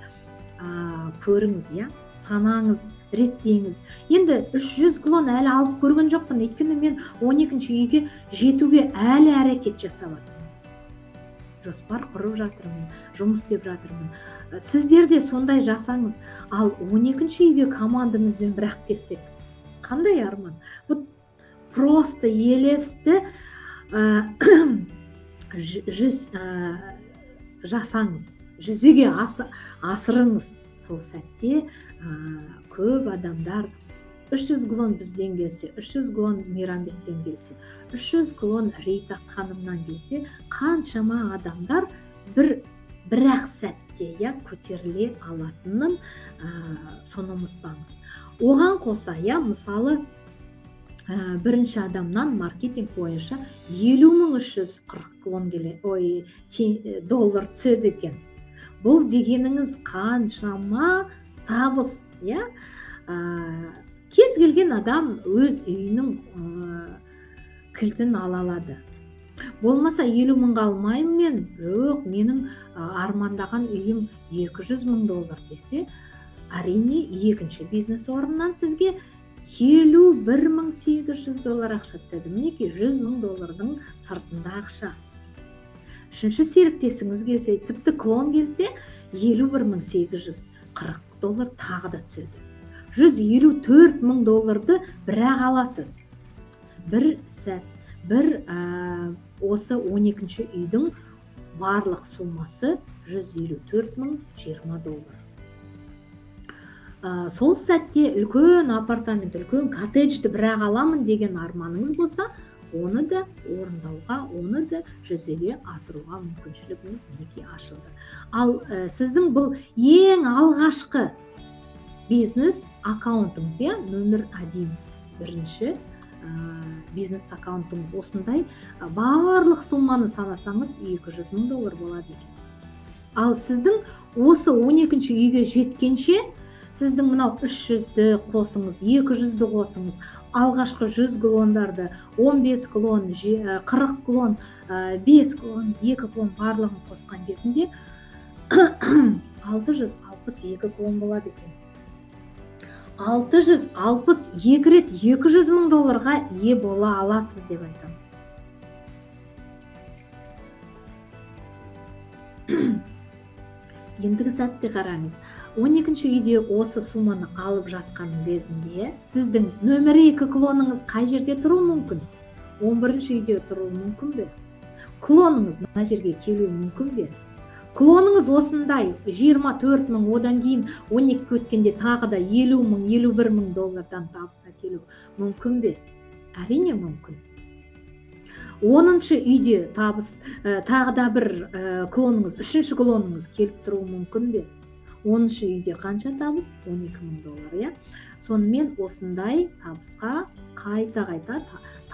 көріңіз, иә? Санаңыз, реттеңіз. Енді 300 клон әлі алып көрген жоқпын, өйткені мен 12-ші үйге жетуге әлі әрекет жасап жатырмын. Жоспар құрып жатырмын, жұмыс істеп жатырмын. Сіздер де сондай жасаңыз. Ал 12-ші үйге командамызбен бірақ келсек, қандай арман? Бұл просто елесті жасаңыз, жүзеге асырыңыз. Сол сәтте көп адамдар 300 клон бізден келсе, 300 клон Мейрамбектен келсе, 300 клон Рита ханымнан келсе, қаншама адамдар бір-ақ сәтте көтеріле алатынын соны ұмытпаңыз. Оған қоса, мысалы, бірінші адамнан маркетинг бойынша 50.340 доллар түседі екен. Бұл дегеніңіз қаншама табыс, кез келген адам өз үйінің кілтін ала алады. Болмаса 50.000 алмаймын мен, жоқ, менің армандаған үйім 200.000 доллар десе, әрине екінші бизнес орнынан сізге 51.800 доллар ақша түседі. Мінекей 100.000 доллардың сыртында ақша. Үшінші серіктесіңіз келсе, тіпті клон келсе, 51.840 доллар тағы да түседі. 154.000 долларды бірақ аласыз. Бір сәт, осы 12-ші үйдің барлық суммасы 154.020 доллар. Сол сәтте үлкен апартамент, үлкен коттеджді бірақ аламын деген арманыңыз болса, оны да орындауға, оны да жүзеге асыруға мүмкіншілігіңіз мінекей ашылды. Ал сіздің бұл ең алғашқы бизнес аккаунтыңыз, нөмір 1, бірінші бизнес аккаунтыңыз осындай барлық сумманы санасаңыз 200.000 доллар болады екен. Ал сіздің осы 12-ші үйге жеткенше сіздің мынау 300-ді қосыңыз, 200-ді қосыңыз, алғашқы 100 клондарды, 15 клон, 40 клон, 5 клон, 2 клон барлығын қосқан кезінде 662 клон болады екен. 662 рет 200.000 долларға ие бола аласыз деп айтамын. Ендігі сәтте қараңыз. 12-ші үйде осы сумманы алып жатқан кезінде сіздің нөмір 2 клоныңыз қай жерде тұру мүмкін? 11-ші үйде тұру мүмкін бе? Клоныңыз мына жерге келу мүмкін бе? Клоныңыз осындай 24.000, одан кейін 12 өткенде тағы да 50.000, 51.000 доллардан табыс әкелу мүмкін бе? Әрине мүмкін. 10-шы үйде табыс тағы да бір клоныңыз, 3-ші клоныңыз келіп тұруы мүмкін бе? 10-шы үйде қанша табыс? 12.000 доллар, иә? Сонымен осындай табысқа қайта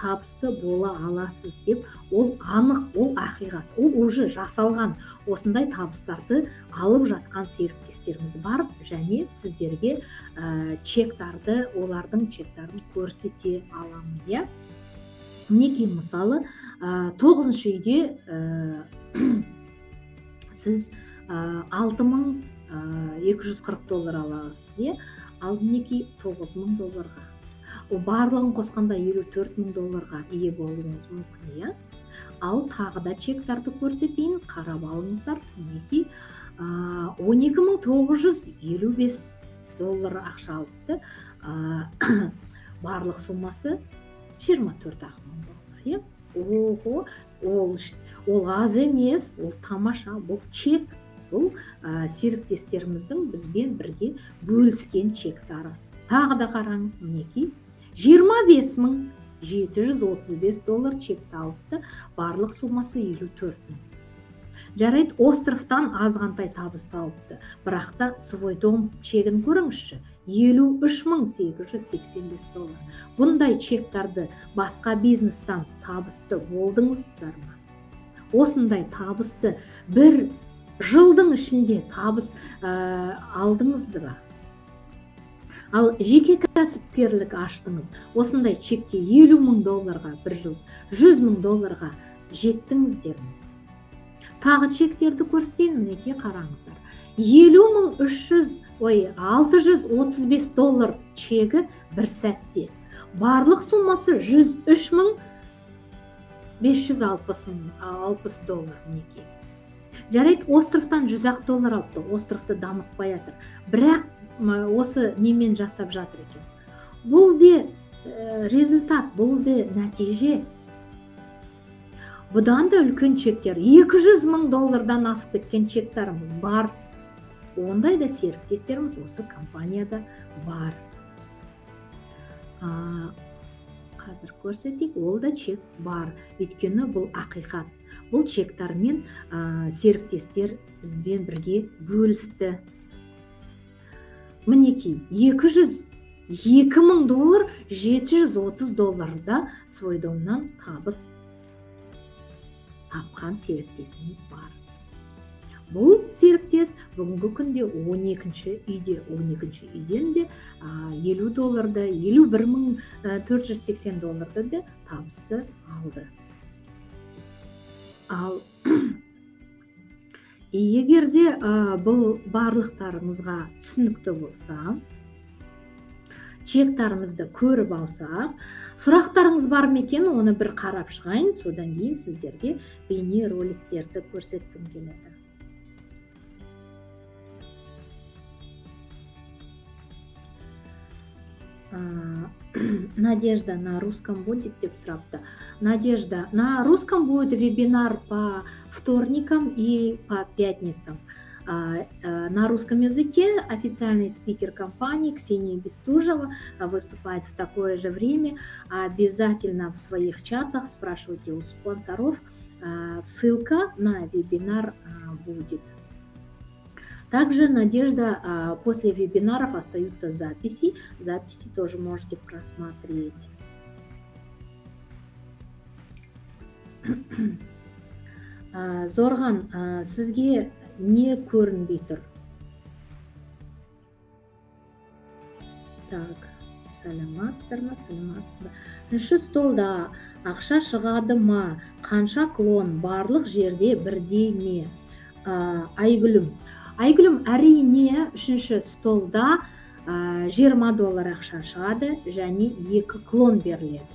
табысты бола аласыз деп, ол анық, ол ақиқат, ол уже жасалған. Осындай табыстарды алып жатқан серіктестеріміз бар, және сіздерге чектарды, олардың чектарын көрсете аламын, иә? Мінекей мысалы 9-шы үйде сіз 6.240 доллар аласыз, иә? Ал мінекей 9.000 долларға. Ол барлығын қосқанда 54.000 долларға ие болуыңыз мүмкін, иә? Ал тағы да чектарды көрсетейін, қарап алыңыздар. Мінекей 12.955 доллар ақша алыпты. Барлық суммасы 24.000 доллар, иә? Ол аз емес, ол тамаша, бұл чек, бұл серіктестеріміздің бізбен бірге бөліскен чектары. Тағы да қараңыз, мінекей 25.735 доллар чекті алыпты, барлық суммасы 54.000. Жарайды, островтан азғантай табыс алыпты, бірақ та свой дом чегін көріңізші, 53.885 доллар. Бұндай чектарды басқа бизнестан табысты болдыңыздар ма? Осындай табысты бір жылдың ішінде табыс алдыңызды ба? Ал жеке кәсіпкерлік аштыңыз, осындай чекке 50.000 долларға бір жыл, 100.000 долларға жеттіңіздер ме? Тағы чектерді көрсетейін, мінекей қараңыздар. 635 доллар чегі бір сәтте. Барлық суммасы 103.560 доллар, мінекей. Жарайды, островтан 100 доллар алыпты, островты дамытпай жатыр. Бірақ осы немен жасап жатыр екен. Бұл де результат, бұл де нәтиже. Бұдан да үлкен чектер, 200.000 доллардан асып кеткен чектеріміз бар. Ондай да серіктестеріміз осы компанияда бар. Қазір көрсетейік, ол да чек бар. Өйткені бұл ақиқат. Бұл чектармен серіктестер бізбен бірге бөлісті. Мінекей 202.000 доллар, 730 долларда свой домнан табыс тапқан серіктесіміз бар. Бұл серіктес бүгінгі күнде 12-ші үйде, 12-ші үйден де 50 долларды, 51.480 долларды да табысты алды. Ал егерде бұл барлықтарыңызға түсінікті болса, чектарымызды көріп алсақ, сұрақтарыңыз бар ма екен, оны бір қарап шығайын, содан кейін сіздерге бейне роликтерді көрсеткім келеді. Надежда, на русском будет, деп сұрапты. Надежда, на русском будет вебинар по вторникам и по пятницам. На русском языке официальный спикер компании Ксения Бестужева выступает в такое же время. Обязательно в своих чатах спрашивайте у спонсоров. Ссылка на вебинар будет. Также, Надежда, после вебинаров остаются записи. Записи тоже можете просмотреть. Зорған, сізге не көрінбей тұр? Так, саламатсыздар ма, саламатсыздар. Үшінші столда ақша шығады ма? Қанша клон? Барлық жерде бірдей ме? Айгүлім, әрине үшінші столда 20 доллар ақша шығады, және 2 клон беріледі.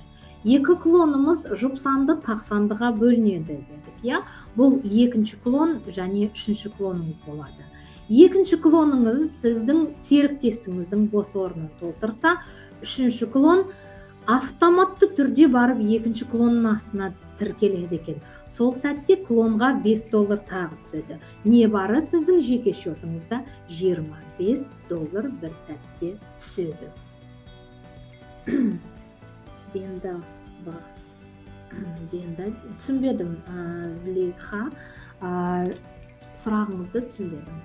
2 клонымыз жұпсанды тақсандыға бөлінеді дедік, иә? Бұл екінші клон және үшінші клоныңыз болады. Екінші клоныңыз сіздің серіктесіңіздің бос орнын толтырса, үшінші клон автоматты түрде барып екінші клонның астына тіркеледі екен. Сол сәтте клонға 5 доллар тағы түседі. Не бары сіздің жеке шотыңызда 25 доллар бір сәтте түседі. Бенда бар. мен да түсінбедім, Злейха, сұрағыңызды түсінбедім.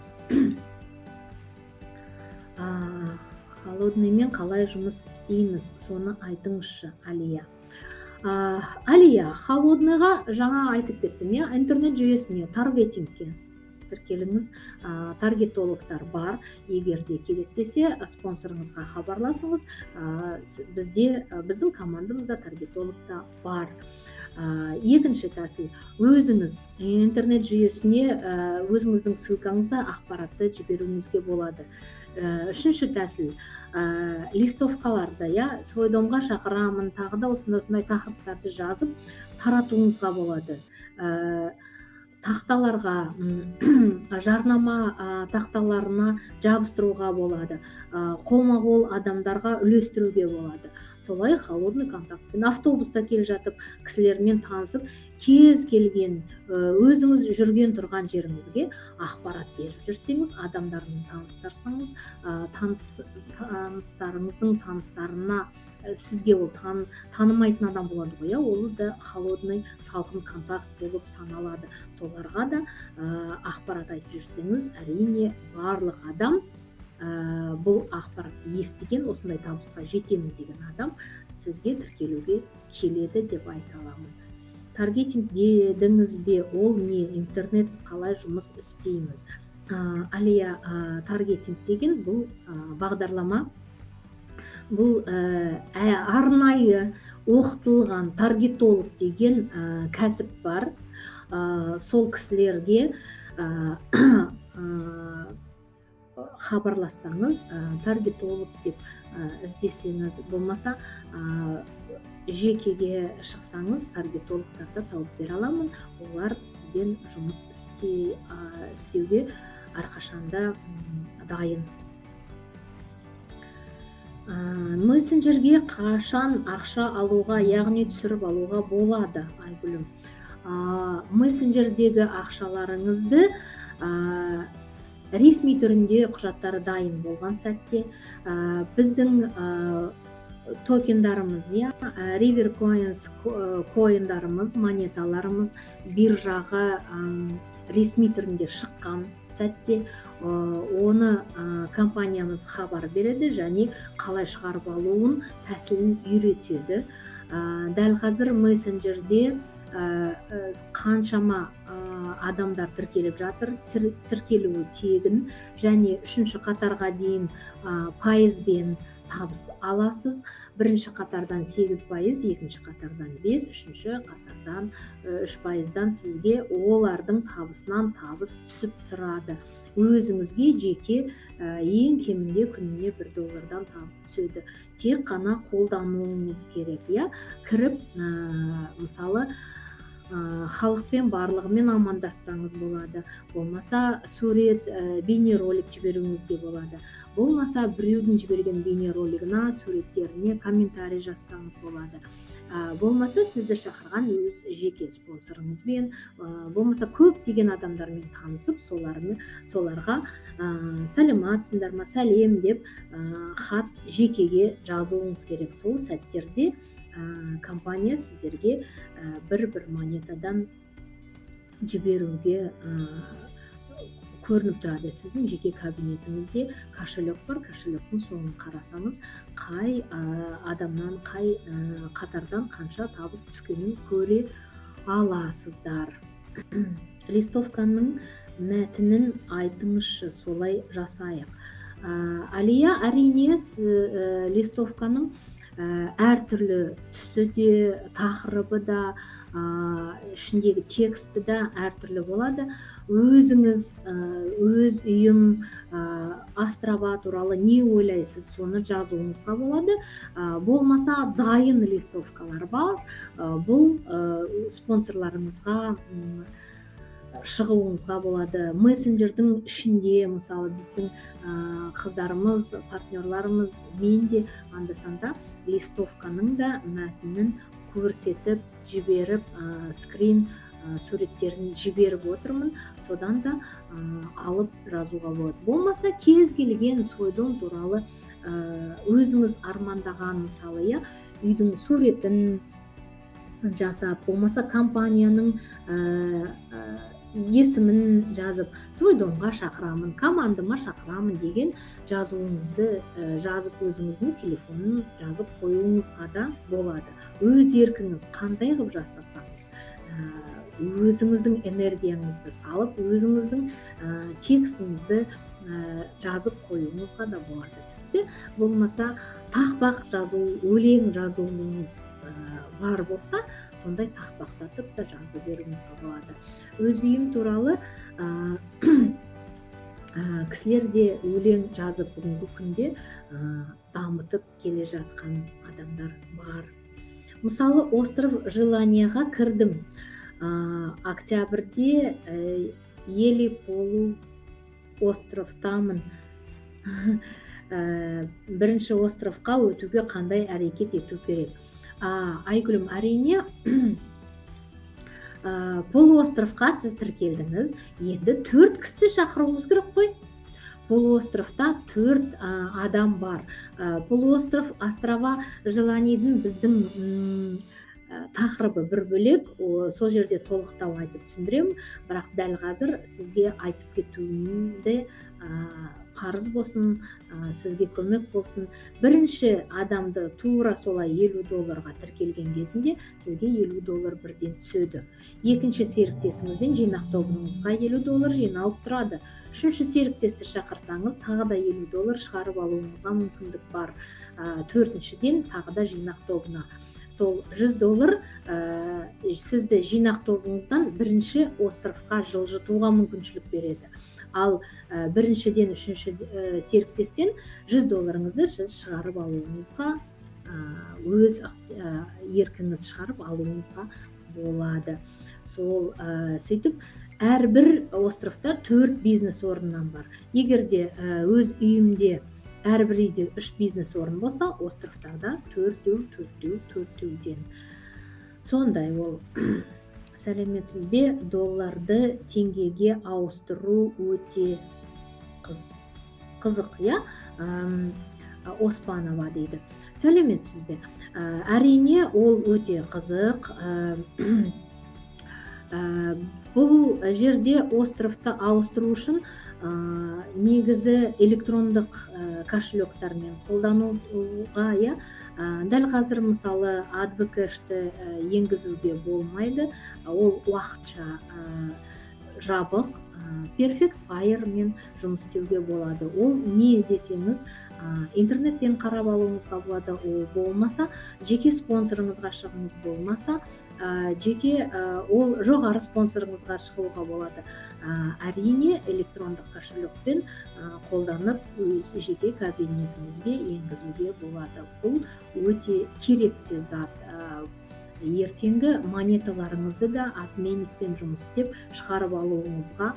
Холодныймен қалай жұмыс істейміз, соны айтыңызшы, Алия. Алия, холодныйға жаңа айтып кеттім, интернет жүйесіне, таргетингке тіркеліңіз. Таргетологтар бар, егер де керек десе спонсорыңызға хабарласыңыз. Біздің командамызда таргетологта бар. Екінші тәсіл, өзіңіз интернет жүйесіне өзіңіздің ссылкаңызда ақпаратты жіберуіңізге болады. Үшінші тәсіл, листовкаларды, Сойдомға шақырамын, тағы да осындай тақырыптарды жазып таратуыңызға болады. Тақталарға, жарнама тақталарына жабыстыруға болады, қолма-қол адамдарға үлестіруге болады. Солай холодный контактпен автобуста келе жатып, кісілермен танысып, кез келген өзіңіз жүрген тұрған жеріңізге ақпарат беріп жүрсеңіз, адамдармен таныстырсаңыз, таныстарыңыздың таныстарына сізге ол танымайтын адам болады ғой, ол да холодный салқын контакт болып саналады. Соларға да ақпарат айтып жүрсеңіз, әрине барлық адам бұл ақпаратты естіген, осындай табысқа жетемін деген адам сізге тіркелуге келеді деп айта аламын. Таргетинг дедіңіз бе, ол не, интернет қалай жұмыс істейміз? Алия, таргетинг деген бұл бағдарлама, бұл арнайы оқытылған таргетолог деген кәсіп бар. Сол кісілерге хабарлассаңыз, таргетолог деп іздесеңіз, болмаса жекеге шықсаңыз, таргетологтарды тауып бере аламын. Олар сізбен жұмыс істеуге әрқашанда дайын. Мессенджерге қашан ақша алуға, яғни түсіріп алуға болады, Айгүлім? Мессенджердегі ақшаларыңызды ресми түрінде құжаттары дайын болған сәтте біздің токендарымыз, River Coins койындарымыз, монеталарымыз биржаға ресми түрінде шыққан сәтте оны компаниямыз хабар береді және қалай шығарып алуын тәсілін үйретеді. Дәл қазір мессенджерде қаншама адамдар тіркеліп жатыр, тіркелуі тегін және үшінші қатарға дейін пайызбен табыс аласыз. Бірінші қатардан 8%, екінші қатардан 5%, үшінші қатардан 3%-дан сізге олардың табысынан табыс түсіп тұрады. Өзіңізге жеке ең кемінде күніне $1 табыс түседі. Тек қана қолдануыңыз керек, кіріп, мысалы, халықпен барлығымен амандассаңыз болады, болмаса сурет, бейнеролик жіберуіңізге болады, болмаса біреудің жіберген бейнеролигіне, суреттеріне комментарий жазсаңыз болады, болмаса сізді шақырған өз жеке спонсорыңызбен, болмаса көптеген адамдармен танысып, соларға сәлематсыңдар ма, сәлем деп хат жекеге жазуыңыз керек. Сол сәттерде компания сіздерге бір монетадан жіберуге көрініп тұрады. Сіздің жеке кабинетіңізде кошелек бар, кошелектің соңын қарасаңыз, қай адамнан, қай қатардан қанша табыс түскенін көре аласыздар. Листовканың мәтінін айтыңызшы, солай жасайық. Алия, әрине, листовканың әртүрлі түсі де, тақырыбы да, ішіндегі тексті да әртүрлі болады. Өзіңіз, өз үйім, Острова туралы не ойлайсыз, соны жазуыңызға болады. Болмаса дайын листовкалар бар. Бұл спонсорларыңызға шығуыңызға болады. Мессенджердің ішінде, мысалы, біздің қыздарымыз, партнерларымыз, мен де анда-санда листовканың да мәтінін көрсетіп, жіберіп, скрин суреттерін жіберіп отырмын. Содан да алып жазуға болады. Болмаса кез келген Сойдом туралы өзіңіз армандаған, мысалы, үйдің суретін, жасап, болмаса компанияның есімін жазып, свой домға шақырамын, командама шақырамын деген жазуыңызды жазып, өзіңіздің телефонын жазып қоюыңызға да болады. Өз еркіңіз қандай қылып жасасаңыз, өзіңіздің энергияңызды салып, өзіңіздің текстіңізді жазып қоюыңызға да болады. Тіпті болмаса тақпақ жазу, өлең жазуыңыз бар болса, сондай тақпақтатып та жазу беруіңізге болады. Өз үйім туралы кісілерде өлең жазып бүгінгі күнде дамытып келе жатқан адамдар бар. Мысалы, остров желанияға кірдім. Октябрьде елі полу островтамын. Бірінші островқа өтуге қандай әрекет ету керек? Айгүлім, әрине полуостровқа сіз тіркелдіңіз, енді 4 кісі шақыруыңыз керек қой. Полуостровта 4 адам бар. Полуостров острова желанийдің біздің тақырыбы бір бөлек, сол жерде толықтау айтып түсіндіремін, бірақ дәл қазір сізге айтып кетуімде қарыз болсын, сізге көмек болсын. Бірінші адамды тура солай $50 тіркелген кезінде сізге $50 бірден түседі. Екінші серіктесіңізден жинақ тобыңызға $50 жиналып тұрады. Үшінші серіктесті шақырсаңыз, тағы да $50 шығарып алуыңызға мүмкіндік бар. Төртіншіден тағы да жинақ тобына. Сол $100 сізді жинақ тобыңыздан бірінші островқа жылжытуға мүмкіншілік береді. Ал біріншіден үшінші серіктестен $100-ыңызды сіз шығарып алуыңызға, өз еркіңіз шығарып алуыңызға болады. Сол сөйтіп, әрбір островта 4 бизнес орыннан бар. Егерде өз үйімде әрбір үйде 3 бизнес орын болса, островтарда 4-4-4-4-ден. Сондай ол. Сәлеметсіз бе? Долларды теңгеге ауыстыру өте қызық, я? Оспанова дейді. Сәлеметсіз бе? Әрине, ол өте қызық. Бұл жерде островты ауыстыру үшін негізі электрондық кошелектармен қолдануға, я? Дәл қазір мысалы AdvoCash'ты енгізуге болмайды. Ол уақытша жабық, Perfect Fire мен жұмыс істеуге болады. Ол не десеңіз, интернеттен қарап алуыңызға болады. Ол болмаса, жеке спонсорыңызға шығыңыз, болмаса, жеке ол жоғары спонсорыңызға шығуға болады. Әрине, электрондық кошелекпен қолданып, жеке кабинетіңізге енгізуге болады. Бұл өте керекті зат. Ертеңгі монеталарыңызды да обменникпен жұмыс істеп шығарып алуыңызға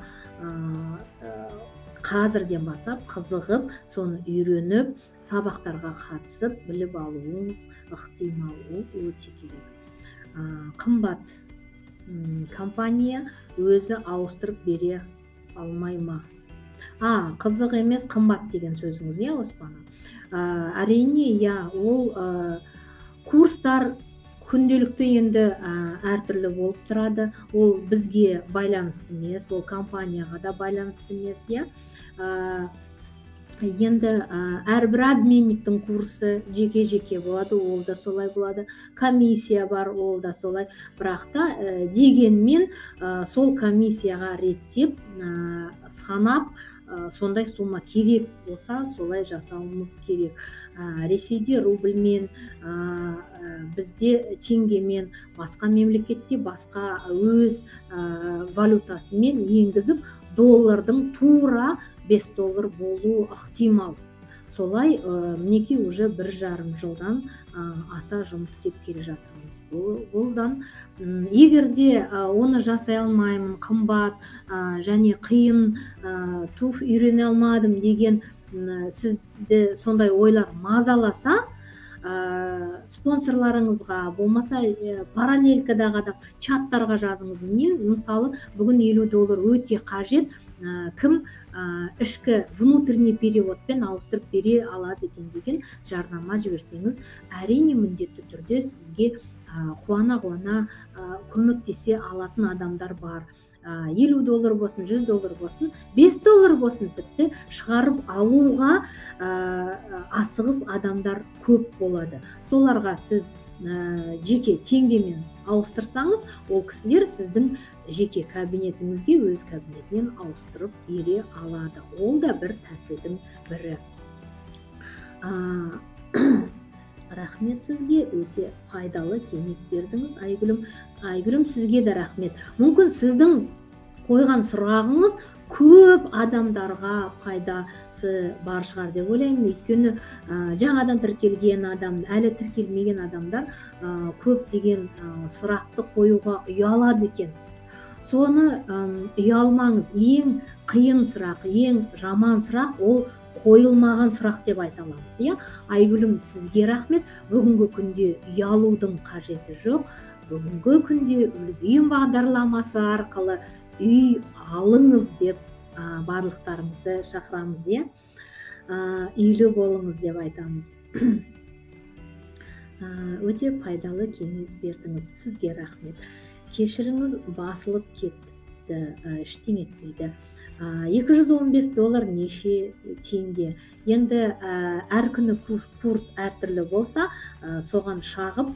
қазірден бастап қызығып, соны үйреніп, сабақтарға қатысып, біліп алуыңыз ықтимал. Ол өте керек. Қымбат компания өзі ауыстырып бере алмай ма? Қызық емес, қымбат деген сөзіңіз, я, Оспана? Әрине, я, ол курстар күнделікті енді әртүрлі болып тұрады. Ол бізге байланысты емес, ол компанияға да байланысты емес, я? Енді әрбір обменниктің курсы жеке-жеке болады, ол да солай болады. Комиссия бар, ол да солай. Бірақ та дегенмен сол комиссияға реттеп, санап, сондай сумма керек болса, солай жасауымыз керек. Ресейде рубльмен, бізде теңгемен, басқа мемлекетте басқа өз валютасымен енгізіп, доллардың тура $5 болу ықтимал. Солай мінекей уже 1,5 жылдан аса жұмыс істеп келе жатырмыз. Бұлдан егерде оны жасай алмаймын, қымбат және қиын, туф үйрене алмадым деген сізді сондай ойлар мазаласа, спонсорларыңызға, болмаса параллелькадағы адам чаттарға жазыңыз. Мысалы, бүгін $50 өте қажет, кім ішкі внутренний переводпен ауыстырып бере алады екен деген жарнама жіберсеңіз, әрине міндетті түрде сізге қуана көмектесе алатын адамдар бар. $50 болсын, $100 болсын, $5 болсын, тіпті шығарып алуға асығыс адамдар көп болады. Соларға сіз жеке теңгемен ауыстырсаңыз, ол кісілер сіздің жеке кабинетіңізге өз кабинетінен ауыстырып бере алады. Ол да бір тәсілдің бірі. Рахмет сізге, өте пайдалы кеңес бердіңіз, Айгүлім, сізге де рахмет. Мүмкін сіздің қойған сұрағыңыз көп адамдарға пайдасы бар шығар деп ойлаймын. Өйткені жаңадан тіркелген адам, әлі тіркелмеген адамдар көптеген сұрақты қоюға ұялады екен. Соны ұялмаңыз. Ең қиын сұрақ, ең жаман сұрақ ол қойылмаған сұрақ деп айта аламыз. Айгүлім, сізге рахмет. Бүгінгі күнде ұялудың қажеті жоқ. Бүгінгі күнде өз үйім бағдарламасы арқылы үй алыңыз деп барлықтарыңызды шақырамыз. Үйлі болыңыз деп айтамыз. Өте пайдалы кеңес бердіңіз. Сізге рахмет. Кешіріңіз, басылып кетті, ештеңе етпейді. $215 неше теңге. Енді әр күні курс әртүрлі болса, соған шағып,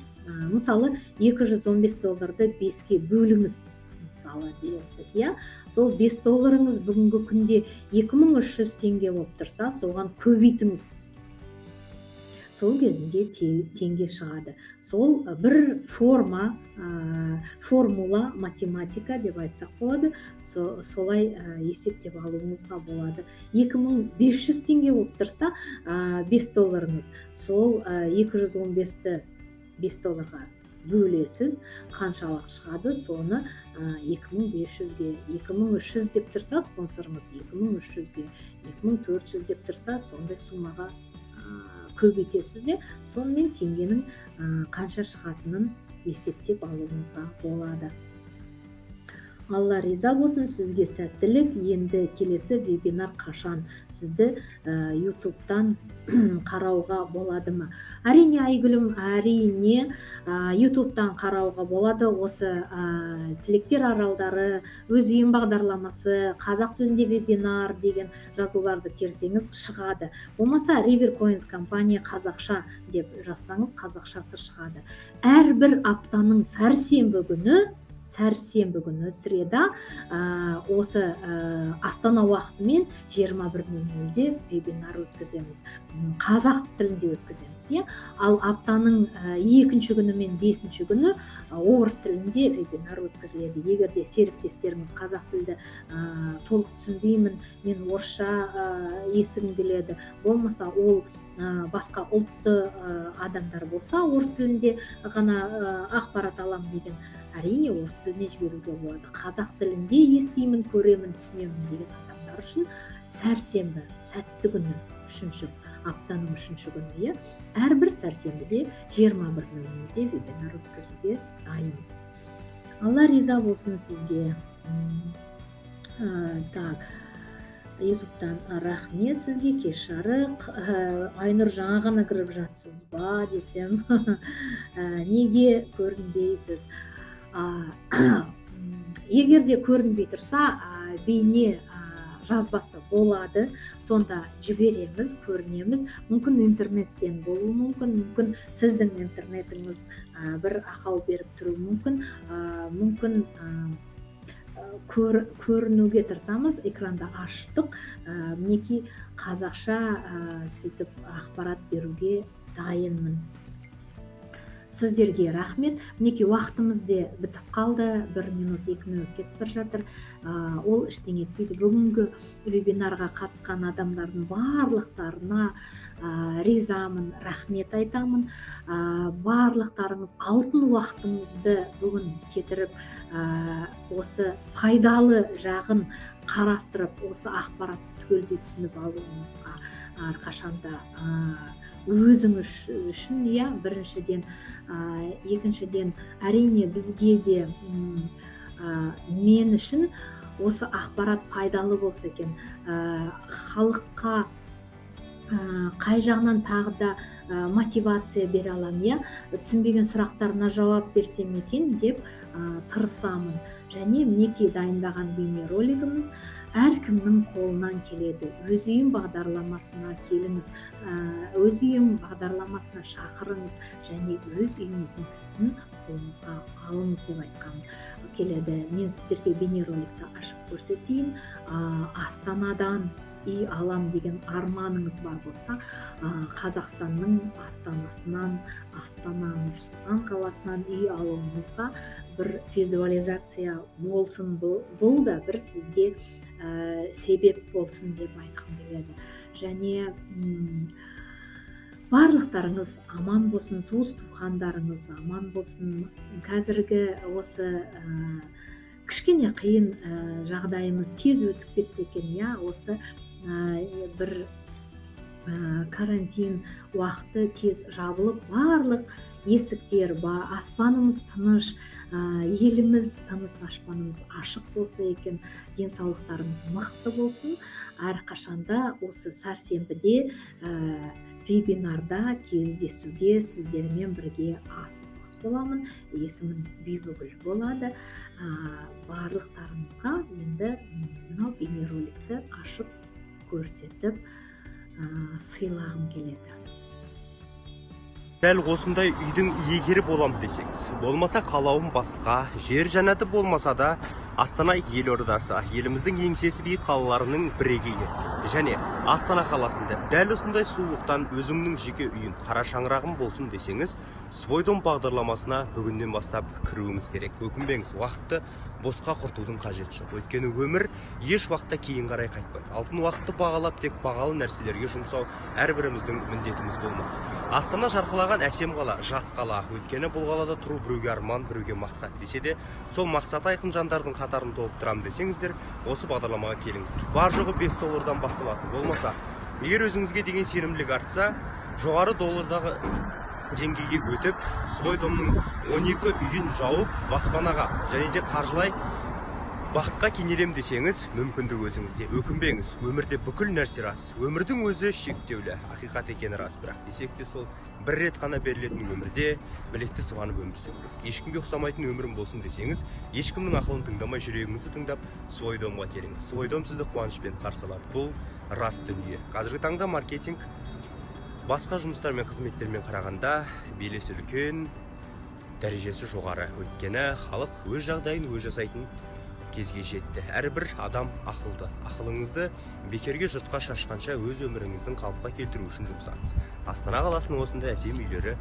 мысалы $215-ды 5-ке бөліңіз. Мысалы дедік, сол $5 бүгінгі күнде 2300 теңге болып тұрса, соған көбейтіңіз. Сол кезінде теңге шығады. Сол бір формула, математика деп айтсақ болады, солай есептеп алуыңызға болады. 2500 теңге болып тұрса, $5, сол 215-ті $5-ға бөлесіз, қаншалық шығады, соны 2500-ге, 2300 деп тұрса, спонсорыңыз 2300-ге, 2400 деп тұрса, сондай сумаға көбейтесіз де, сонымен теңгенің қанша шығатынын есептеп алуыңызға болады. Алла риза болсын, сізге сәттілік. Енді келесі вебинар қашан? Сізді YouTube-тан қарауға болады ма? Әрине, Айгүлім, әрине YouTube-тан қарауға болады. Осы тілектер аралдары, өз үйім бағдарламасы, қазақ тілінде вебинар деген жазуларды терсеңіз шығады. Болмаса Rivercoins компания қазақша деп жазсаңыз, қазақшасы шығады. Әрбір аптаның сәрсенбі күні среда осы Астана уақытымен 21:00-де вебинар өткіземіз. Қазақ тілінде өткіземіз. Ал аптаның 2-ші күні мен 5-ші күні орыс тілінде вебинар өткізіледі. Егерде серіктестеріңіз қазақ тілді толық түсінбеймін, мен орысша естігім келеді, болмаса ол басқа ұлтты адамдар болса, орыс тілінде ғана ақпарат алам деген, әрине орыс тіліне жіберуге болады. Қазақ тілінде естеймін, көремін, түсінемін деген адамдар үшін сәрсенбі, сәтті күні, аптаның 3-ші күні, әрбір сәрсенбіде 21:00-де вебинар өткізуге дайынбыз. Алла риза болсын сізге. YouTube-тан рахмет сізге, кеш жарық. Айнұр, жаңа ғана кіріп жатсыз ба десем, неге көрінбейсіз? Егерде көрінбей тұрса, бейне жазбасы болады, сонда жібереміз, көрінеміз. Мүмкін интернеттен болуы мүмкін, сіздің интернетіңіз бір ақау беріп тұру мүмкін, көрінуге тырысамыз, экранда аштық, мінекей қазақша сөйтіп ақпарат беруге дайынмын. Сіздерге рахмет. Мінекей уақытымыз де бітіп қалды, 1 минут, 2 минут кетіп бара жатыр. Ол ештеңе етпейді. Бүгінгі вебинарға қатысқан адамдардың барлықтарына ризамын, рахмет айтамын. Барлықтарыңыз алтын уақытыңызды бүгін кетіріп, осы пайдалы жағын қарастырып, осы ақпаратты түгелдей түсініп алуыңызға әрқашанда өзіңіз үшін, біріншіден, екіншіден, әрине бізге де, мен үшін осы ақпарат пайдалы болса екен, халыққа қай қай жағынан тағы да мотивация бере аламын, иә, түсінбеген сұрақтарына жауап берсем екен деп тырысамын. Және мінекей дайындаған бейнеролигіміз әркімнің қолынан келеді. Өз үйім бағдарламасына келіңіз, өз үйім бағдарламасына шақырыңыз және өз үйіңіздің кілтін қолыңызға алыңыз деп айтқым келеді. Мен сіздерге бейнероликті ашып көрсетейін. Астанадан үй алам деген арманыңыз бар болса, Қазақстанның астанасынан, Астана Нұр-Сұлтан қаласынан үй алуыңызға бір визуализация болсын, бұл да бір сізге себеп болсын деп айтқым келеді. Және барлықтарыңыз аман болсын, туыс-туғандарыңыз аман болсын. Қазіргі осы кішкене қиын жағдайымыз тез өтіп кетсе екен, иә, осы бір карантин уақыты тез жабылып, барлық есіктер бар, аспанымыз тыныш, еліміз тыныш, аспанымыз ашық болса екен, денсаулықтарымыз мықты болсын. Әрқашанда осы сәрсенбіде вебинарда кездесуге сіздермен бірге асығыс боламын. Есімім Бибігүл болады. Барлықтарыңызға енді мынау бейнероликті ашып көрсетіп сыйлағым келеді. Дәл осындай үйдің иегері болам десеңіз, болмаса қалауым басқа, жер жәннаты болмаса да, Астана елордасы еліміздің еңсесі биік қалаларының бірегейі. Және Астана қаласында дәл осындай сұлулықтан өзіңнің жеке үйін, қара шаңырағым болсын десеңіз, Свой дом бағдарламасына бүгіннен бастап кіруіңіз керек. Өкінбеңіз, уақытты босқа құртудың қажеті жоқ. Өйткені өмір еш уақытта кейін қарай қайтпайды. Алтын уақытты бағалап, тек бағалы нәрселерге жұмсау әрбіріміздің міндетіміз болмақ. Астана жарқылаған әсем қала, жас қала. Өйткені бұл қалада тұру біреуге арман, біреуге мақсат десе де, сол мақсат айқын жандардың қатарын толықтырам десеңіздер, осы бағдарламаға келіңіздер. Бар жоғы $5 басталады. Болмаса, егер өзіңізге деген сенімділік артса, жоғары доллардағы деңгейге өтіп, Свой домның 12 үйін жауып, баспанаға және де қаржылай бақытқа кенелем десеңіз, мүмкіндік өзіңізде. Өкінбеңіз, өмірде бүкіл нәрсе рас. Өмірдің өзі шектеулі, ақиқат екені рас, бірақ десек те сол бір рет қана берілетін өмірде білекті сыбанып өмір сүру. Ешкімге ұқсамайтын өмірім болсын десеңіз, ешкімнің ақылын тыңдамай, жүрегіңізді тыңдап, Свой домға келіңіз. Свой дом сізді қуанышпен қарсы алады. Бұл рас дүние. Қазіргі таңда маркетинг басқа жұмыстар мен қызметтермен қарағанда белесі үлкен, дәрежесі жоғары. Өйткені халық өз жағдайын өз жасайтын кезге жетті. Әрбір адам ақылды. Ақылыңызды бекерге жұртқа шашқанша өз өміріңіздің қалыпқа келтіру үшін жұмсаңыз. Астана қаласының осындай әсем үйлері